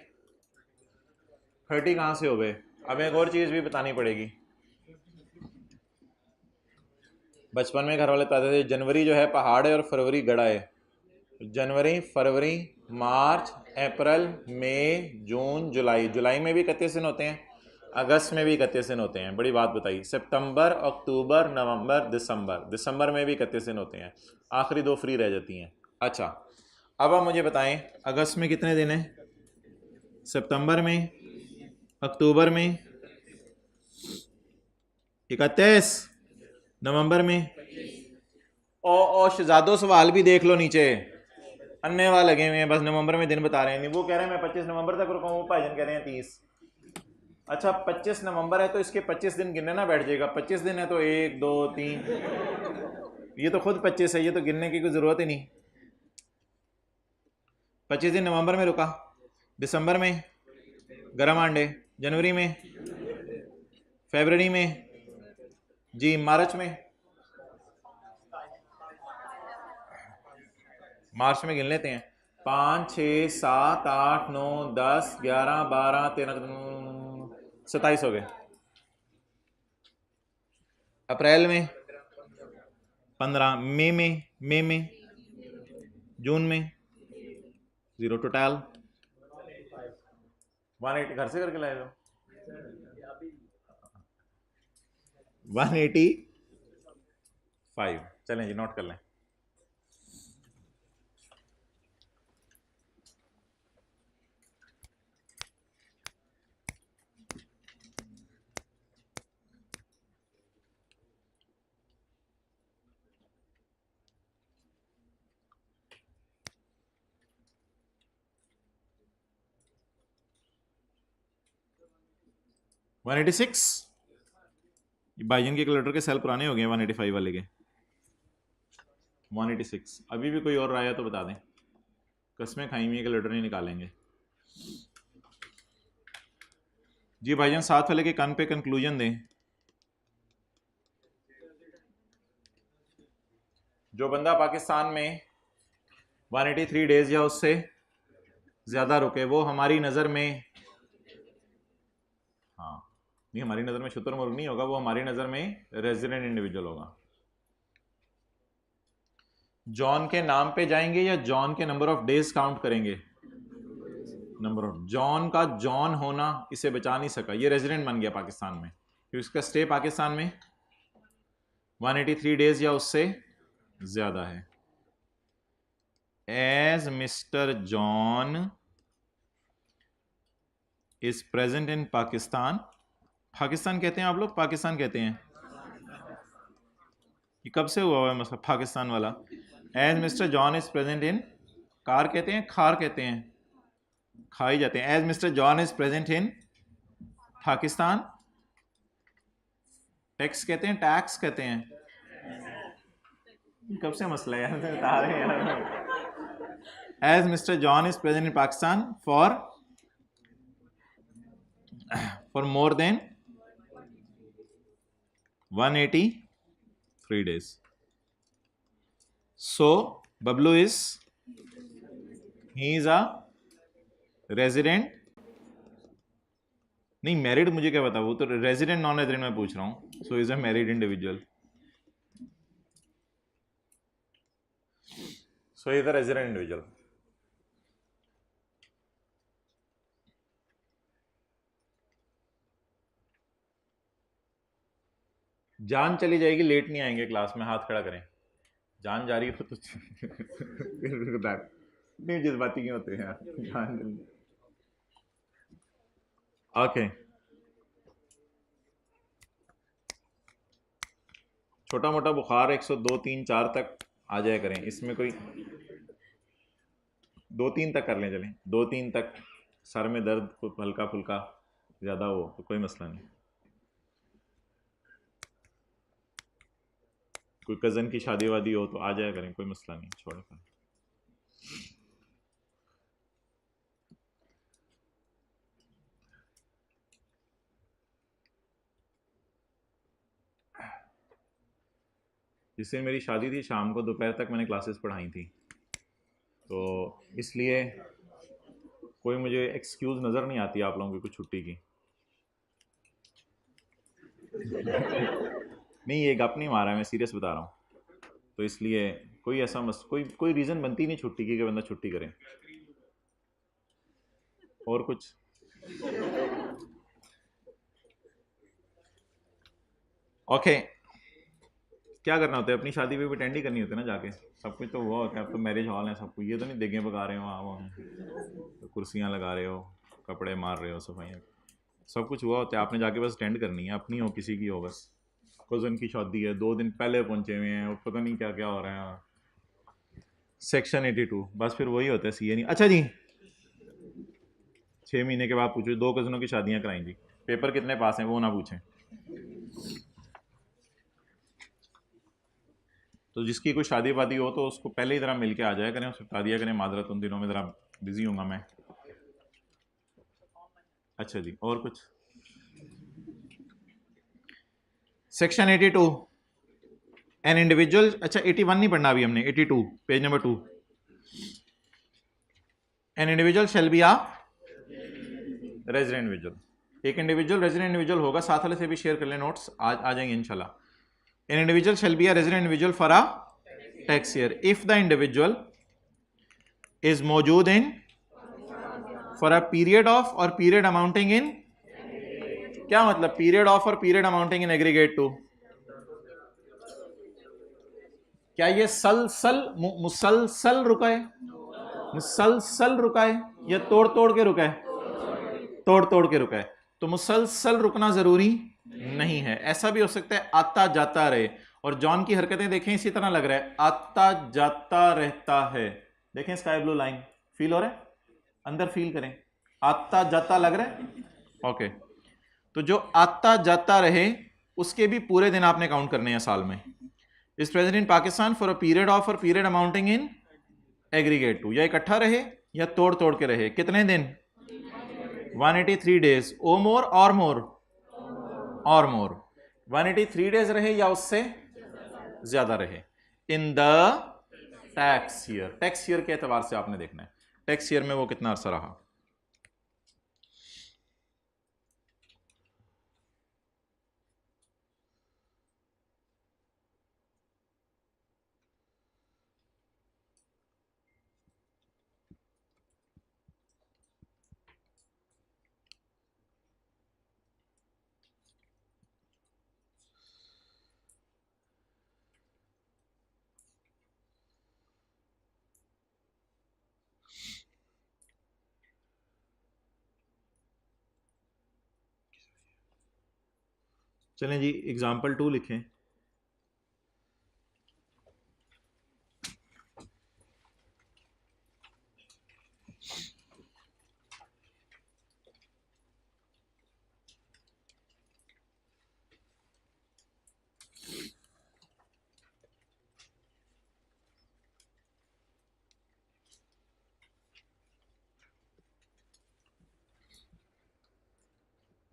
30 कहाँ से हो गए? अब एक और चीज़ भी बतानी पड़ेगी। बचपन में घर वाले बताते थे जनवरी जो है पहाड़ है और फरवरी गड़ा है। जनवरी, फरवरी, मार्च, अप्रैल, मई, जून, जुलाई। जुलाई में भी 31 दिन होते हैं, अगस्त में भी 31 दिन होते हैं। बड़ी बात बताई। सितंबर, अक्टूबर, नवंबर, दिसंबर। दिसंबर में भी 31 दिन होते हैं, आखिरी 2 फ्री रह जाती हैं। अच्छा अब आप मुझे बताएं अगस्त में कितने दिन हैं? सितंबर में, अक्टूबर में 31, नवंबर में। ओ शहजादो सवाल भी देख लो नीचे, अन्य वाले लगे हुए हैं, बस नवंबर में दिन बता रहे हैं। नहीं वो कह रहे हैं मैं 25 नवंबर तक रुका हूँ, वो भाईजान कह रहे हैं 30। अच्छा 25 नवंबर है तो इसके 25 दिन गिनने ना बैठ जाएगा। 25 दिन है तो 1, 2, 3, ये तो खुद 25 है, ये तो गिनने की कोई ज़रूरत ही नहीं। 25 दिन नवंबर में रुका, दिसंबर में गर्म अंडे, जनवरी में, फरवरी में जी, मार्च में, मार्च में गिन लेते हैं। 5, 6, 7, 8, 9, 10, 11, 12, 13, 27 हो गए। अप्रैल में 15, मई में, जून में 0 टोटल। 180 घर से करके लाए हो? 185। चलें जी नोट कर लें। वन 186। भाईजन के कैलकुलेटर के सेल पुराने हो गए 185 वाले के। 186। अभी भी कोई और आया तो बता दें, कस्में खाई हुई कैलकुलेटर नहीं निकालेंगे जी। भाईजान साथ वाले के कान पे कंक्लूजन दें। जो बंदा पाकिस्तान में 183 डेज या उससे ज़्यादा रुके वो हमारी नज़र में, हाँ नहीं हमारी नज़र में शुतुरमुर्ग नहीं होगा, वो हमारी नज़र में रेजिडेंट इंडिविजुअल होगा। जॉन के नाम पे जाएंगे या जॉन के नंबर ऑफ डेज काउंट करेंगे? Number of. जॉन का जॉन होना इसे बचा नहीं सका, ये रेजिडेंट बन गया पाकिस्तान में क्योंकि उसका स्टे पाकिस्तान में 183 डेज या उससे ज़्यादा है। As mister John is present in Pakistan. Pakistan कहते हैं आप लोग, पाकिस्तान कहते हैं? ये कब से हुआ है मतलब पाकिस्तान वाला? As mister John is present in, कार कहते हैं खार कहते हैं? खाई जाते हैं। As mister John is present in Pakistan, tax कहते हैं टैक्स कहते हैं? कब से मसला है यार, बता रहे हैं यार। As mister John is present in Pakistan for more than 183 days. So Bablu is a resident. नहीं मैरिड मुझे क्या पता, वो तो रेजिडेंट नॉन रेजिडेंट में पूछ रहा हूँ. So is a married individual. So is a resident individual. जान चली जाएगी, लेट नहीं आएंगे क्लास में, हाथ खड़ा करें. जान जा रही हो तो नहीं जज्बाती क्यों होते हैं यार. जान जल्दी. ओके. छोटा मोटा बुखार 102 3 4 तक आ जाया करें, इसमें कोई 2-3 तक कर लें, चलें 2-3 तक. सर में दर्द हल्का फुल्का ज़्यादा हो तो कोई मसला नहीं. कोई कज़न की शादी वादी हो तो आ जाया करें, कोई मसला नहीं. छोड़ कर जिससे मेरी शादी थी शाम को दोपहर तक मैंने क्लासेस पढ़ाई थी, तो इसलिए कोई मुझे एक्सक्यूज़ नज़र नहीं आती आप लोगों की कुछ छुट्टी की. नहीं ये गप नहीं मारा है, मैं सीरियस बता रहा हूँ. तो इसलिए कोई ऐसा कोई रीज़न बनती नहीं छुट्टी की कि बंदा छुट्टी करे. और कुछ ओके. क्या करना होता है, अपनी शादी पे भी अटेंड ही करनी होती है ना जाके. सब कुछ तो हुआ होता है, अब तो मैरिज हॉल है सब कुछ. ये तो नहीं देगे पका रहे हो वहाँ तो कुर्सियाँ लगा रहे हो, कपड़े मार रहे हो, सफाइयाँ, सब कुछ हुआ होता है. आपने जाके बस अटेंड करनी है, अपनी हो किसी की हो. बस कज़न की शादी है, 2 दिन पहले पहुँचे हुए हैं, पता नहीं क्या क्या हो रहा है. सेक्शन 82 बस फिर वही होता है. सी नहीं. अच्छा जी 6 महीने के बाद पूछो, 2 कज़नों की शादियाँ कराई जी, पेपर कितने पास हैं वो ना पूछें. तो जिसकी कोई शादी वादी हो तो उसको पहले ही ज़रा मिल के आ जाया करें, उसको बता दिया करें माजरत उन दिनों में ज़रा बिजी हूँगा मैं. अच्छा जी और कुछ. Section 82 an individual. अच्छा 81 नहीं पढ़ना अभी हमने, 82 page number 2. An individual shall be a resident individual. एक इंडिविजुअल रेजिडेंट इंडिविजुअल होगा, साथ वाले से भी शेयर कर लें नोट्स, आज आ जाएंगे इंशाल्लाह. An individual shall be a resident individual for a tax year if the individual is मौजूद in for a period of और पीरियड अमाउंटिंग इन. क्या मतलब पीरियड ऑफ और period amounting in aggregate to. क्या ये मुसलसल रुका है, मुसलसल रुका है या तोड़ तोड़ के रुका है. तोड़ तोड़ के रुका है. तो मुसलसल रुकना जरूरी नहीं है, ऐसा भी हो सकता है आता जाता रहे. और जॉन की हरकतें देखें, इसी तरह लग रहा है आता जाता रहता है. देखें स्काई ब्लू लाइन फील हो रहा है, अंदर फील करें, आता जाता लग रहा है. ओके. तो जो आता जाता रहे उसके भी पूरे दिन आपने काउंट करने हैं साल में. Is present in Pakistan for a period of और period amounting in aggregate to. या इकट्ठा रहे या तोड़ तोड़ के रहे. कितने दिन 183 days. ओ मोर और मोर और मोर. 183 days रहे या उससे ज्यादा रहे in the tax year. Tax year के एतबार से आपने देखना है टैक्स ईयर में वो कितना अरसा रहा. चलें जी एग्जाम्पल 2 लिखें.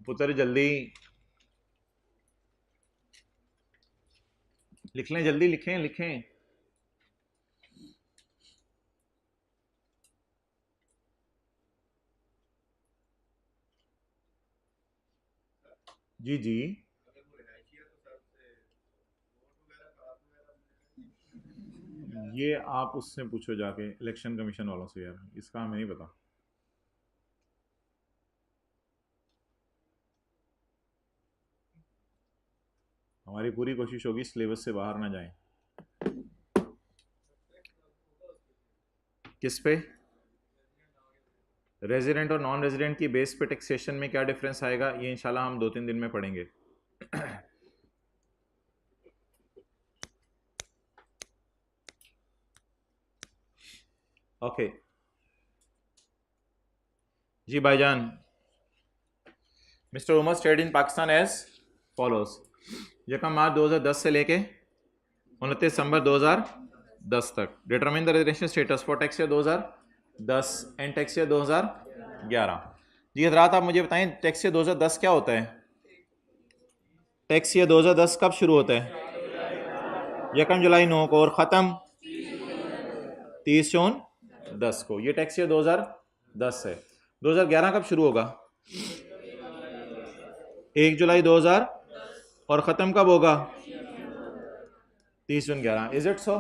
पुत्र जल्दी लिख लें, जल्दी लिखें लिखें। जी जी, ये आप उससे पूछो जाके, इलेक्शन कमीशन वालों से यार, इसका हमें नहीं पता। हमारी पूरी कोशिश होगी सिलेबस से बाहर ना जाएं। किस पे? रेजिडेंट और नॉन रेजिडेंट की बेस पे टैक्सेशन में क्या डिफरेंस आएगा, ये इंशाल्लाह हम 2-3 दिन में पढ़ेंगे। ओके जी भाईजान। Mister Umar stayed in Pakistan as follows. यकम मार्च 2010 से लेके 29 दिसंबर 2010 तक determine the residential status for tax year 2010 and tax year 2011। जी हजरात, आप मुझे बताएं टैक्स ईयर 2010 क्या होता है? टैक्स ईयर 2010 कब शुरू होता है? 1 जुलाई 9 को, और ख़त्म 30 जून 10 को। ये टैक्स ईयर 2010 है। 2011 कब शुरू होगा? 1 जुलाई 2000, और ख़त्म कब होगा? 30 जून 11। Is it so?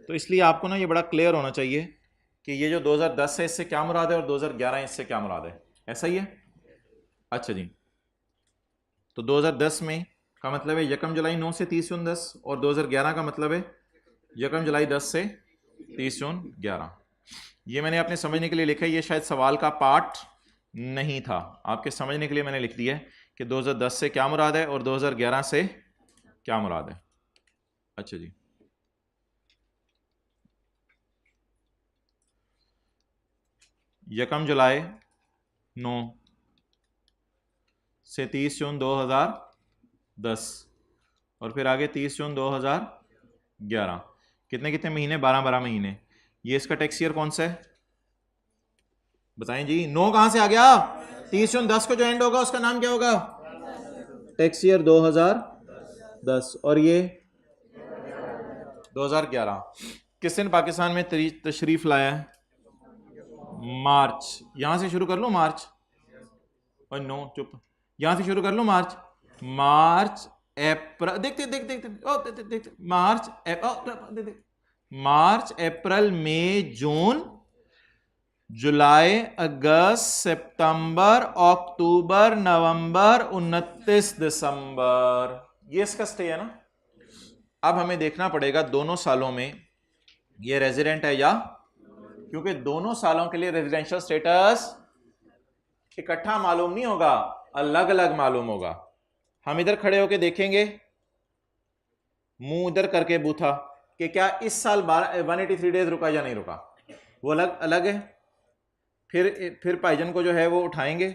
तो इसलिए आपको ना ये बड़ा क्लियर होना चाहिए कि ये जो 2010 है इससे क्या मुराद है और 2011 इससे क्या मुराद है। ऐसा ही है? अच्छा जी, तो 2010 में का मतलब है 1 जुलाई 9 से 30 जून 10, और 2011 का मतलब है 1 जुलाई 10 से 30 जून 11। ये मैंने अपने समझने के लिए लिखा है, ये शायद सवाल का पार्ट नहीं था, आपके समझने के लिए मैंने लिख दिया है कि 2010 से क्या मुराद है और 2011 से क्या मुराद है। अच्छा जी, यकम जुलाई 9 से 30 जून 2010, और फिर आगे 30 जून 2011। कितने कितने महीने? 12-12 महीने। ये इसका टैक्स ईयर कौन सा है बताएं जी? 9 कहां से आ गया? 30 जून 10 को जो एंड होगा उसका नाम क्या होगा? Tax year 2010। और ये 2011। किस दिन पाकिस्तान में तशरीफ लाया है? मार्च। यहां से शुरू कर लो, मार्च। और नो चुप, यहां से शुरू कर लो, मार्च। मार्च अप्रैल, देखते देखते देखते ओ देखते देखते, मार्च मार्च अप्रैल मई जून जुलाई अगस्त सितंबर अक्टूबर नवंबर 29 दिसंबर। ये इसका स्टे है ना। अब हमें देखना पड़ेगा दोनों सालों में ये रेजिडेंट है या, क्योंकि दोनों सालों के लिए रेजिडेंशियल स्टेटस इकट्ठा मालूम नहीं होगा, अलग अलग मालूम होगा। हम इधर खड़े होके देखेंगे, मुंह इधर करके बूथा, कि क्या इस साल 183 डेज रुका या नहीं रुका, वो अलग अलग है। फिर भाईजन को जो है वो उठाएंगे,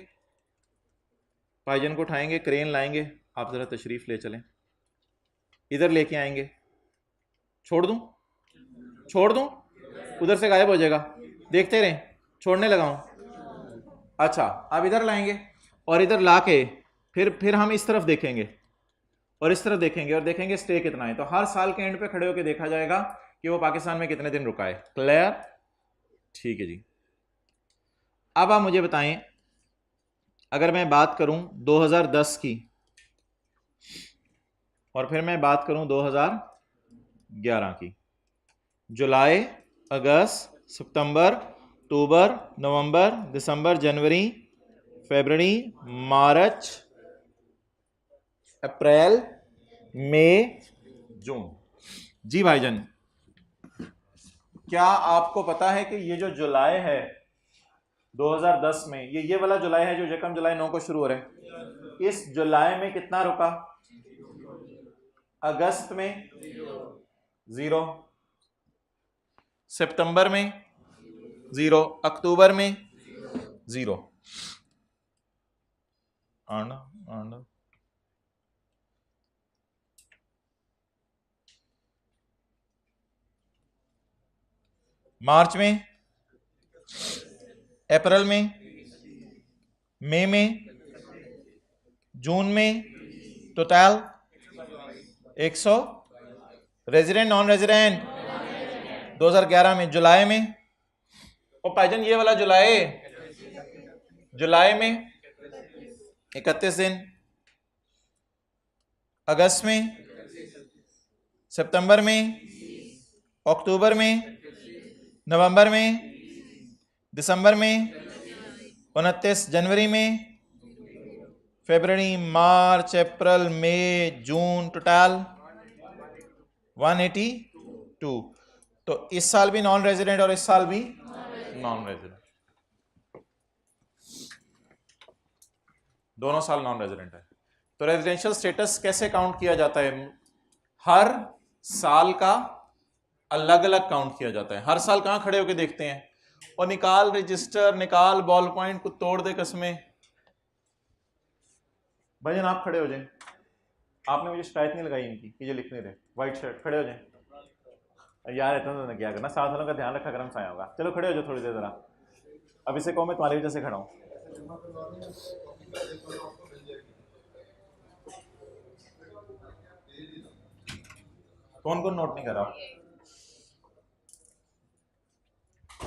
भाईजन को उठाएंगे, क्रेन लाएंगे। आप जरा तशरीफ ले चलें, इधर लेके आएंगे। छोड़ दूं? छोड़ दूं? उधर से गायब हो जाएगा, देखते रहें। छोड़ने लगा हूं। अच्छा, अब इधर लाएंगे, और इधर लाके फिर हम इस तरफ देखेंगे और इस तरफ देखेंगे, और देखेंगे स्टे कितना है। तो हर साल के एंड पे खड़े होकर देखा जाएगा कि वो पाकिस्तान में कितने दिन रुका है। क्लियर? ठीक है जी। अब आप मुझे बताएं, अगर मैं बात करूं 2010 की, और फिर मैं बात करूं 2011 की, जुलाई अगस्त सितंबर अक्टूबर नवंबर दिसंबर जनवरी फरवरी मार्च अप्रैल मई जून। जी भाईजान, क्या आपको पता है कि ये जो जुलाई है 2010 में, ये वाला जुलाई है जो 1 जुलाई 9 को शुरू हो रहा है, इस जुलाई में कितना रुका? अगस्त में 0, सितंबर में 0, अक्टूबर में 0। आना आना मार्च में, अप्रैल में, मई में जून में टोटल 100, रेजिडेंट नॉन रेजिडेंट 2011 में। जुलाई में और भाईजान ये वाला जुलाई में 31 दिन, अगस्त में, सितंबर में, अक्टूबर में, नवंबर में, दिसंबर में, 29 जनवरी में, फरवरी, मार्च, अप्रैल, मई, जून, टोटल 182। तो इस साल भी नॉन रेजिडेंट और इस साल भी नॉन रेजिडेंट, दोनों साल नॉन रेजिडेंट है। तो रेजिडेंशियल स्टेटस कैसे काउंट किया जाता है? हर साल का अलग अलग काउंट किया जाता है। हर साल कहां खड़े होकर देखते हैं और निकाल रजिस्टर, निकाल बॉल पॉइंट को तोड़ दे कसमें। भाईजान आप खड़े हो जाए, आपने मुझे शिकायत नहीं लगाई इनकी कि ये लिख नहीं रहे। व्हाइट शर्ट, खड़े हो जाए यार, इतना तो क्या करना, साथ वालों का ध्यान रखा गर्म साया होगा। चलो खड़े हो जाओ थोड़ी देर जरा। अब इसे कहो मैं तुम्हारी वजह से खड़ा हूं। कौन कौन नोट नहीं कर रहा?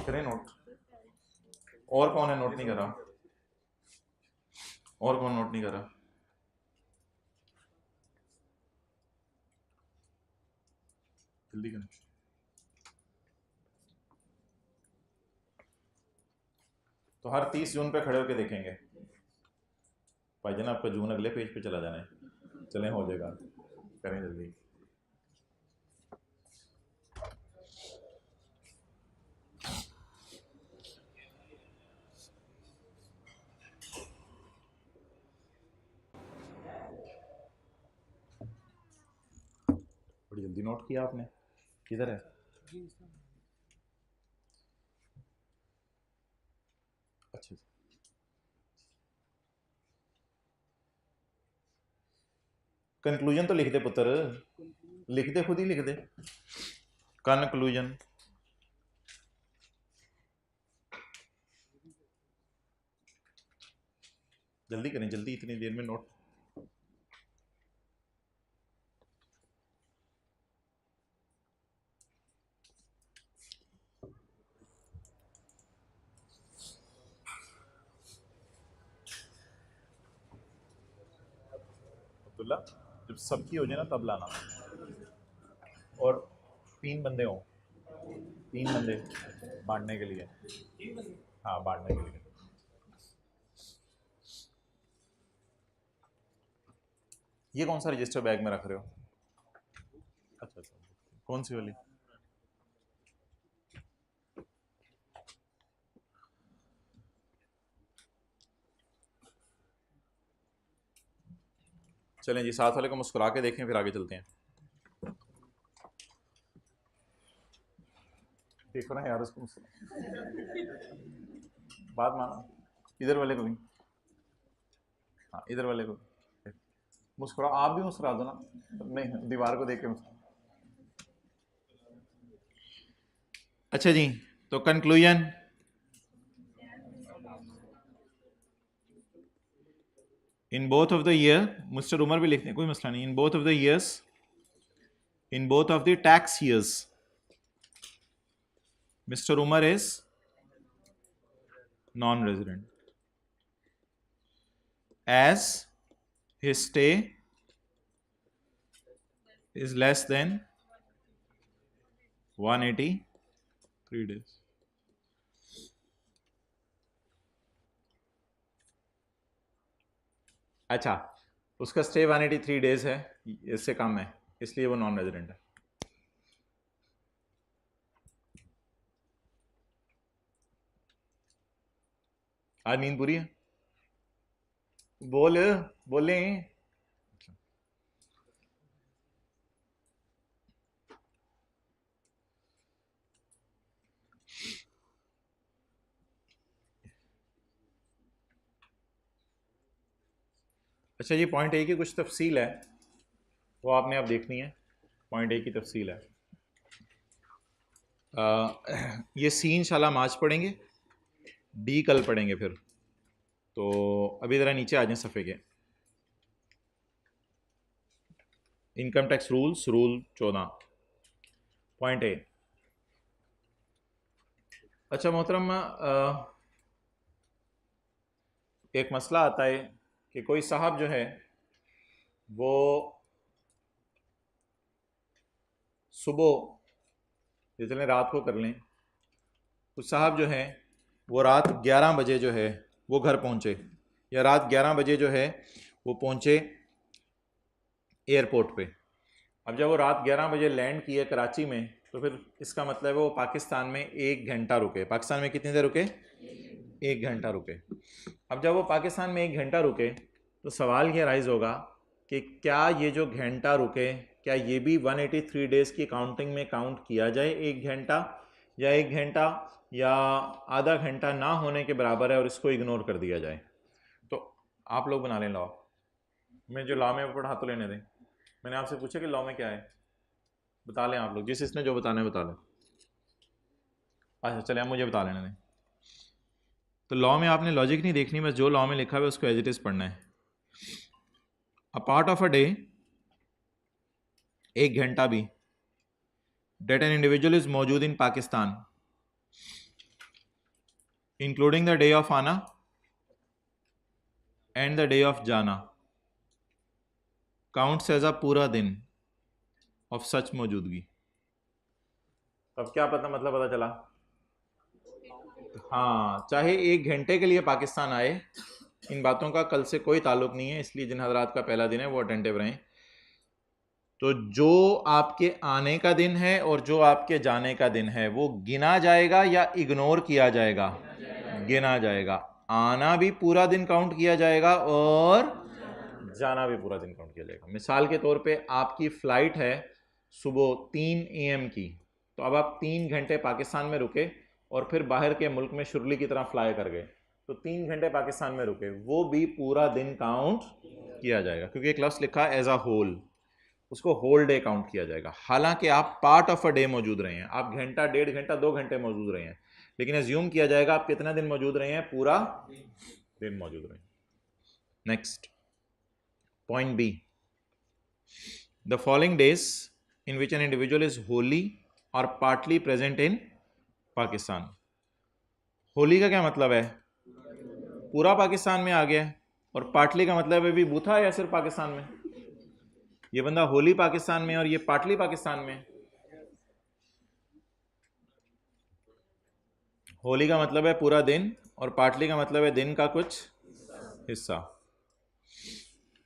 करें नोट। और कौन है नोट नहीं कर रहा? और कौन नोट नहीं कर रहा? जल्दी करें। तो हर 30 जून पे खड़े होकर देखेंगे। भाईजान आपका जून अगले पेज पे चला जाना है। चलें, हो जाएगा, करें जल्दी। बड़ी जल्दी नोट किया आपने। किधर है? अच्छा, कंक्लूजन तो लिख दे पुत्र, लिख दे, खुद ही लिख दे कंक्लूजन। जल्दी करें, जल्दी, इतनी देर में नोट। अब्दुल्ला, जब सबकी हो जाए ना तब लाना। और 3 बंदे हों, 3 बंदे बांटने के लिए। हाँ, बांटने के लिए। ये कौन सा रजिस्टर बैग में रख रहे हो? अच्छा अच्छा, कौन सी वाली? चलें जी, साथ वाले को मुस्कुरा के देखें, फिर आगे चलते हैं। देखो ना यार उसको, बात मानो। इधर वाले को भी, हाँ इधर वाले को मुस्कुरा। आप भी मुस्कुरा दो ना। नहीं, दीवार को देख के मुस्कुरा। अच्छा जी, तो conclusion, in both of the year, mister Umar भी लिखते हैं, कोई मसला नहीं। In both of the years, in both of the tax years, mister Umar is non resident as his stay is less than 183 days. अच्छा, उसका स्टे 183 डेज है, इससे कम है, इसलिए वो नॉन रेजिडेंट है। आज नींद पूरी है? बोले। अच्छा जी, पॉइंट ए की कुछ तफसील है, वो आपने अब देखनी है। पॉइंट ए की तफसील है, ये सी इंशाल्लाह आज पढ़ेंगे, डी कल पढ़ेंगे फिर। तो अभी ज़रा नीचे आ जाएं सफ़े के। Income tax rules, rule 14 point A. अच्छा मोहतरम, एक मसला आता है कि कोई साहब जो है वो सुबह जितने रात को कर लें, कुछ साहब जो है वो रात 11 बजे जो है वो घर पहुंचे, या रात 11 बजे जो है वो पहुंचे एयरपोर्ट पे। अब जब वो रात 11 बजे लैंड किए कराची में, तो फिर इसका मतलब है वो पाकिस्तान में 1 घंटा रुके। पाकिस्तान में कितनी देर रुके? 1 घंटा रुके। अब जब वो पाकिस्तान में 1 घंटा रुके तो सवाल ये राइज होगा कि क्या ये जो घंटा रुके, क्या ये भी 183 डेज़ की काउंटिंग में काउंट किया जाए 1 घंटा, या 1 घंटा या आधा घंटा ना होने के बराबर है और इसको इग्नोर कर दिया जाए? तो आप लोग बना लें लॉ। मैं जो लॉ में पढ़ा तो लेने दें। मैंने आपसे पूछा कि लॉ में क्या है, बता लें आप लोग, जिस इसने जो बताना है बता लें। अच्छा चले, आप मुझे बता लेने दें। तो लॉ में आपने लॉजिक नहीं देखनी, बस जो लॉ में लिखा हुआ है उसको एज इट इज पढ़ना है। A part of a day, 1 घंटा भी, डेट एन इंडिविजुअल इज मौजूद in Pakistan including the day of आना एंड द डे ऑफ जाना, काउंट्स एज अ पूरा दिन ऑफ सच मौजूदगी। अब क्या पता मतलब पता चला? हाँ, चाहे 1 घंटे के लिए पाकिस्तान आए, इन बातों का कल से कोई ताल्लुक नहीं है, इसलिए जिन हजरात का पहला दिन है वो अटेंटिव रहें। तो जो आपके आने का दिन है और जो आपके जाने का दिन है वो गिना जाएगा या इग्नोर किया जाएगा? गिना जाएगा। आना भी पूरा दिन काउंट किया जाएगा और जाना भी पूरा दिन काउंट किया जाएगा। मिसाल के तौर पे आपकी फ़्लाइट है सुबह 3 AM की, तो अब आप 3 घंटे पाकिस्तान में रुके और फिर बाहर के मुल्क में शुरली की तरह फ्लाई कर गए, तो 3 घंटे पाकिस्तान में रुके, वो भी पूरा दिन काउंट किया जाएगा, क्योंकि एक लफ्ज़ लिखा एज अ होल, उसको होल डे काउंट किया जाएगा। हालांकि आप पार्ट ऑफ अ डे मौजूद रहे हैं, आप घंटा, 1.5 घंटा, 2 घंटे मौजूद रहे हैं, लेकिन एज्यूम किया जाएगा आप कितना दिन मौजूद रहे हैं? पूरा दिन मौजूद रहे हैं। Next point B, the following days in which an individual is wholly और partly present in Pakistan. Wholly का क्या मतलब है? पूरा पाकिस्तान में आ गया है, और पार्टली का मतलब है भी बूथा या सिर्फ पाकिस्तान में? ये बंदा होली पाकिस्तान में और ये पार्टली पाकिस्तान में। होली का मतलब है पूरा दिन और पार्टली का मतलब है दिन का कुछ हिस्सा।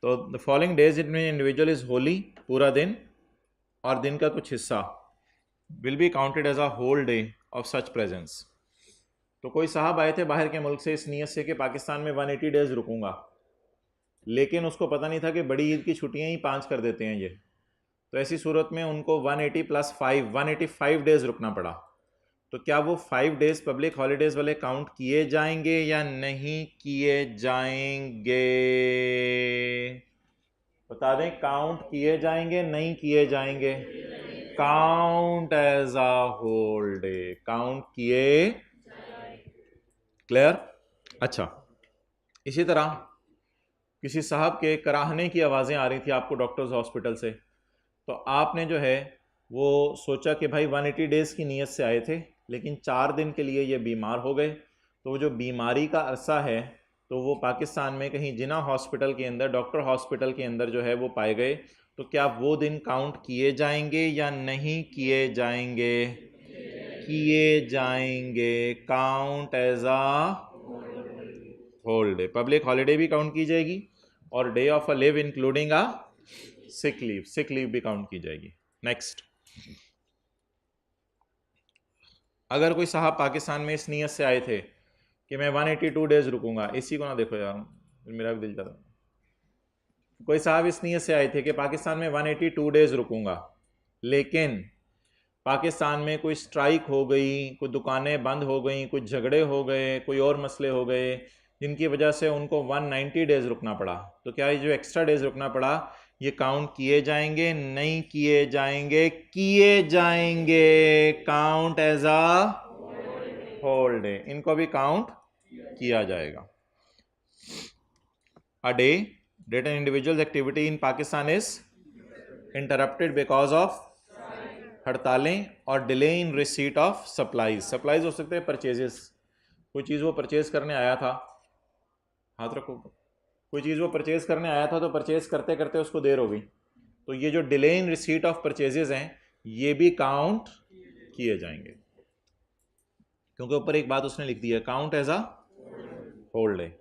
तो द फॉलोइंग डेज इट में इंडिविजुअल इज होली, पूरा दिन, और दिन का कुछ हिस्सा, will be counted as a whole day of such presence. तो कोई साहब आए थे बाहर के मुल्क से इस नीयत से कि पाकिस्तान में 180 डेज रुकूंगा, लेकिन उसको पता नहीं था कि बड़ी ईद की छुट्टियां ही 5 कर देते हैं ये, तो ऐसी सूरत में उनको 180 + 5 185 डेज रुकना पड़ा। तो क्या वो 5 डेज पब्लिक हॉलीडेज वाले काउंट किए जाएंगे या नहीं किए जाएंगे? बता दें, काउंट किए जाएंगे नहीं किए जाएंगे? Count as a whole day count किए। क्लियर? अच्छा, इसी तरह किसी साहब के कराहने की आवाज़ें आ रही थी आपको डॉक्टर्स हॉस्पिटल से, तो आपने जो है वो सोचा कि भाई 180 डेज़ की नीयत से आए थे, लेकिन 4 दिन के लिए ये बीमार हो गए, तो वो जो बीमारी का अरसा है तो वो पाकिस्तान में कहीं जिना हॉस्पिटल के अंदर, डॉक्टर हॉस्पिटल के अंदर जो है वो पाए गए, तो क्या वो दिन काउंट किए जाएंगे या नहीं किए जाएंगे? किए जाएंगे। Count as a whole day. Public holiday भी काउंट की जाएगी और day of a leave including a sick leave भी काउंट की जाएगी। नेक्स्ट, अगर कोई साहब पाकिस्तान में इस नीयत से आए थे कि मैं 182 डेज रुकूंगा, इसी को ना देखो यार, मेरा भी दिल चाहता, कोई साहब इस नीयत से आए थे कि पाकिस्तान में 182 डेज रुकूंगा, लेकिन पाकिस्तान में कोई स्ट्राइक हो गई, कोई दुकानें बंद हो गई, कुछ झगड़े हो गए, कोई और मसले हो गए जिनकी वजह से उनको 190 डेज रुकना पड़ा, तो क्या ये जो एक्स्ट्रा डेज रुकना पड़ा ये काउंट किए जाएंगे नहीं किए जाएंगे? किए जाएंगे। Count as a whole day, इनको भी काउंट किया जाएगा। A day that an individual activity in Pakistan is interrupted because of हड़तालें और delay in receipt of supplies. Supplies हो सकते हैं परचेजेस, कोई चीज़ वो परचेज करने आया था, हाथ रखो, कोई चीज़ वो परचेज करने आया था तो परचेज करते करते उसको देर हो गई, तो ये जो delay in receipt of purchases हैं ये भी काउंट किए जाएंगे, क्योंकि ऊपर एक बात उसने लिख दी है, count as a whole day.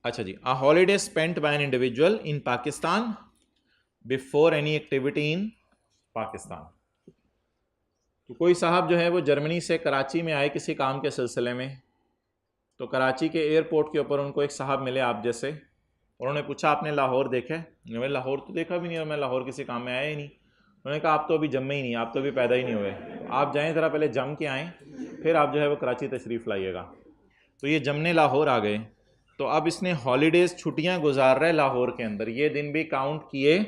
अच्छा जी, a holiday spent by an individual in Pakistan before any activity in Pakistan. तो कोई साहब जो है वो जर्मनी से कराची में आए किसी काम के सिलसिले में, तो कराची के एयरपोर्ट के ऊपर उनको एक साहब मिले आप जैसे, उन्होंने पूछा आपने लाहौर देखा है? मैं लाहौर तो देखा भी नहीं और मैं लाहौर किसी काम में आया ही नहीं। उन्होंने कहा आप तो अभी जम्मे ही नहीं, आप तो अभी पैदा ही नहीं हुए, आप जाएँ ज़रा पहले जम के आएँ, फिर आप जो है वो कराची तशरीफ़ लाइएगा। तो ये जमने लाहौर आ गए, तो अब इसने हॉलीडेज़ छुट्टियाँ गुजार रहे लाहौर के अंदर, ये दिन भी काउंट किए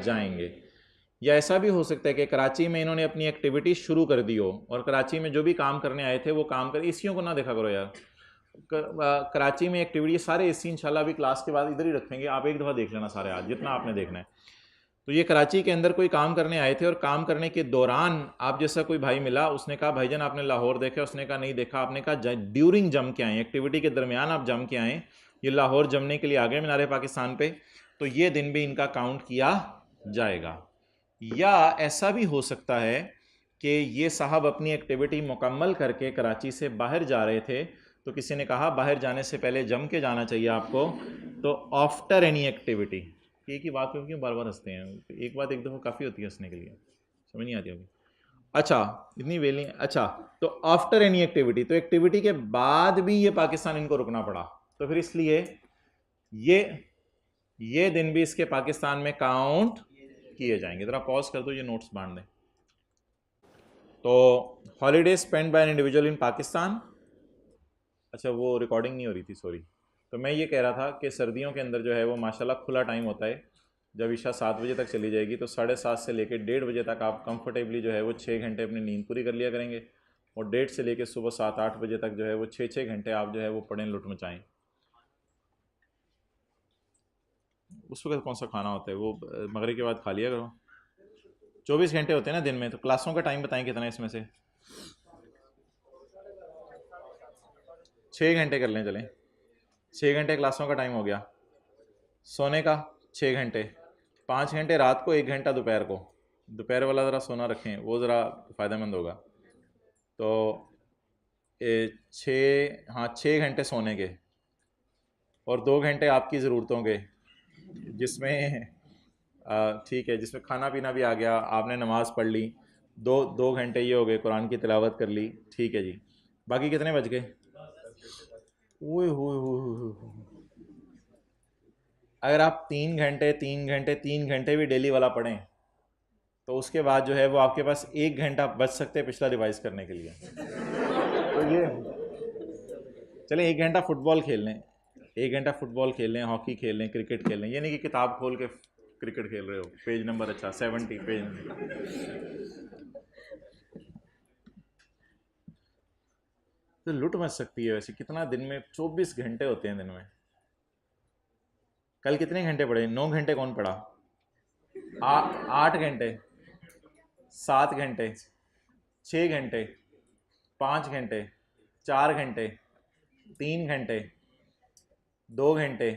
जाएंगे। या ऐसा भी हो सकता है कि कराची में इन्होंने अपनी एक्टिविटी शुरू कर दी हो और कराची में जो भी काम करने आए थे वो काम कर, एसियों को ना देखा करो यार, कराची में एक्टिविटी सारे एसी इंशाल्लाह अभी क्लास के बाद इधर ही रखेंगे, आप एक दफ़ा देख लेना सारे आज जितना आपने देखना है। तो ये कराची के अंदर कोई काम करने आए थे और काम करने के दौरान आप जैसा कोई भाई मिला, उसने कहा भाईजान आपने लाहौर देखा? उसने कहा नहीं देखा। आपने कहा ड्यूरिंग जम के आए, एक्टिविटी के दरमियान आप जम के आए, ये लाहौर जमने के लिए आ गए मीनार पाकिस्तान पे, तो ये दिन भी इनका काउंट किया जाएगा। या ऐसा भी हो सकता है कि ये साहब अपनी एक्टिविटी मुकम्मल करके कराची से बाहर जा रहे थे, तो किसी ने कहा बाहर जाने से पहले जम के जाना चाहिए आपको, तो आफ्टर एनी एक्टिविटी, एक ही बात क्यों बार बार हंसते हैं, एक बात एक दफ़ा काफ़ी होती है हंसने के लिए, समझ नहीं आती होगी। अच्छा इतनी वेलिंग, अच्छा तो आफ्टर एनी एक्टिविटी, तो एक्टिविटी के बाद भी ये पाकिस्तान इनको रुकना पड़ा, तो फिर इसलिए ये दिन भी इसके पाकिस्तान में काउंट किए जाएंगे। ज़रा पॉज कर दो, ये नोट्स बांट दें। तो holiday spend by an individual in Pakistan, अच्छा वो रिकॉर्डिंग नहीं हो रही थी, सॉरी। तो मैं ये कह रहा था कि सर्दियों के अंदर जो है वो माशाल्लाह खुला टाइम होता है, जब ईशा 7 बजे तक चली जाएगी तो 7:30 से लेकर 1:30 बजे तक आप कंफर्टेबली जो है वो 6 घंटे अपनी नींद पूरी कर लिया करेंगे, और 1:30 से लेकर सुबह 7-8 बजे तक जो है वो 6-6 घंटे आप जो है वो पढ़ें, लुट मचाएँ। उस वक्त कौन सा खाना होता है वो मगरिब के बाद खा लिया करो। 24 घंटे होते हैं ना दिन में, तो क्लासों का टाइम बताएं कितना है इसमें से? 6 घंटे कर लें, चलें 6 घंटे क्लासों का टाइम हो गया। सोने का 6 घंटे, 5 घंटे रात को, 1 घंटा दोपहर को, दोपहर वाला ज़रा सोना रखें, वो ज़रा फ़ायदेमंद होगा। तो 6 घंटे सोने के और 2 घंटे आपकी ज़रूरतों के, जिसमें ठीक है, जिसमें खाना पीना भी आ गया, आपने नमाज़ पढ़ ली, 2 घंटे ये हो गए, कुरान की तिलावत कर ली, ठीक है जी। बाकी कितने बज गए? ओए हो, अगर आप 3 घंटे भी डेली वाला पढ़ें तो उसके बाद जो है वो आपके पास 1 घंटा बच सकते हैं पिछला रिवाइज करने के लिए। तो ये चलें 1 घंटा फुटबॉल खेल लें, 1 घंटा फुटबॉल खेल लें, हॉकी खेल लें, क्रिकेट खेल लें, ये नहीं कि किताब खोल के क्रिकेट खेल रहे हो, पेज नंबर अच्छा 70 पेज, तो लुट मच सकती है। वैसे कितना दिन में 24 घंटे होते हैं दिन में। कल कितने घंटे पढ़े? 9 घंटे कौन पढ़ा? 8 घंटे, 7 घंटे, 6 घंटे, 5 घंटे, 4 घंटे, 3 घंटे, 2 घंटे,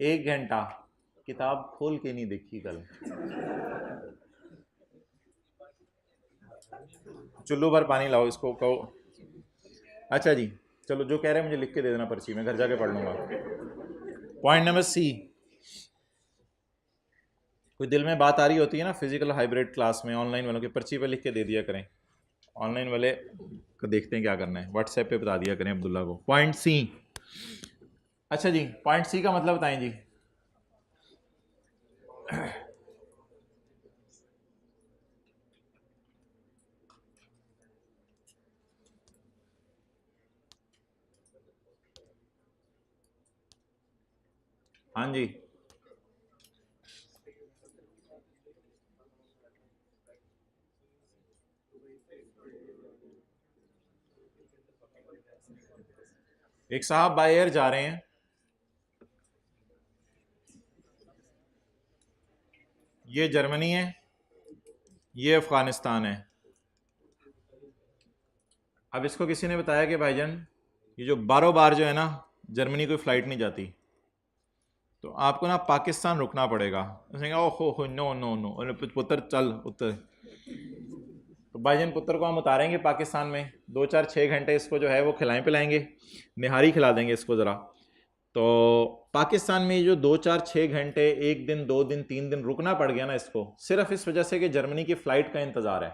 1 घंटा, किताब खोल के नहीं देखी कल। चुल्लू भर पानी लाओ, इसको कहो। अच्छा जी, चलो जो कह रहे हैं मुझे लिख के दे देना पर्ची में, घर जाके पढ़ लूँगा। पॉइंट नंबर सी, कोई दिल में बात आ रही होती है ना फिजिकल हाइब्रिड क्लास में, ऑनलाइन वालों की पर्ची पे लिख के दे दिया करें, ऑनलाइन वाले को देखते हैं क्या करना है, व्हाट्सएप पे बता दिया करें अब्दुल्ला को। पॉइंट सी, अच्छा जी पॉइंट सी का मतलब बताएं जी। हाँ जी, एक साहब बाय एयर जा रहे हैं, ये जर्मनी है, ये अफगानिस्तान है। अब इसको किसी ने बताया कि भाईजान ये जो बारों बार जो है ना जर्मनी कोई फ़्लाइट नहीं जाती, तो आपको ना पाकिस्तान रुकना पड़ेगा। उसने कहा ओहो नो नो नो, अरे पुत्र चल उतर। तो भाईजान पुत्र को हम उतारेंगे पाकिस्तान में, 2-4-6 घंटे इसको जो है वो खिलाएं पिलाएंगे, निहारी खिला देंगे इसको ज़रा। तो पाकिस्तान में जो 2-4-6 घंटे, 1 दिन 2 दिन 3 दिन रुकना पड़ गया ना इसको, सिर्फ इस वजह से कि जर्मनी की फ़्लाइट का इंतज़ार है।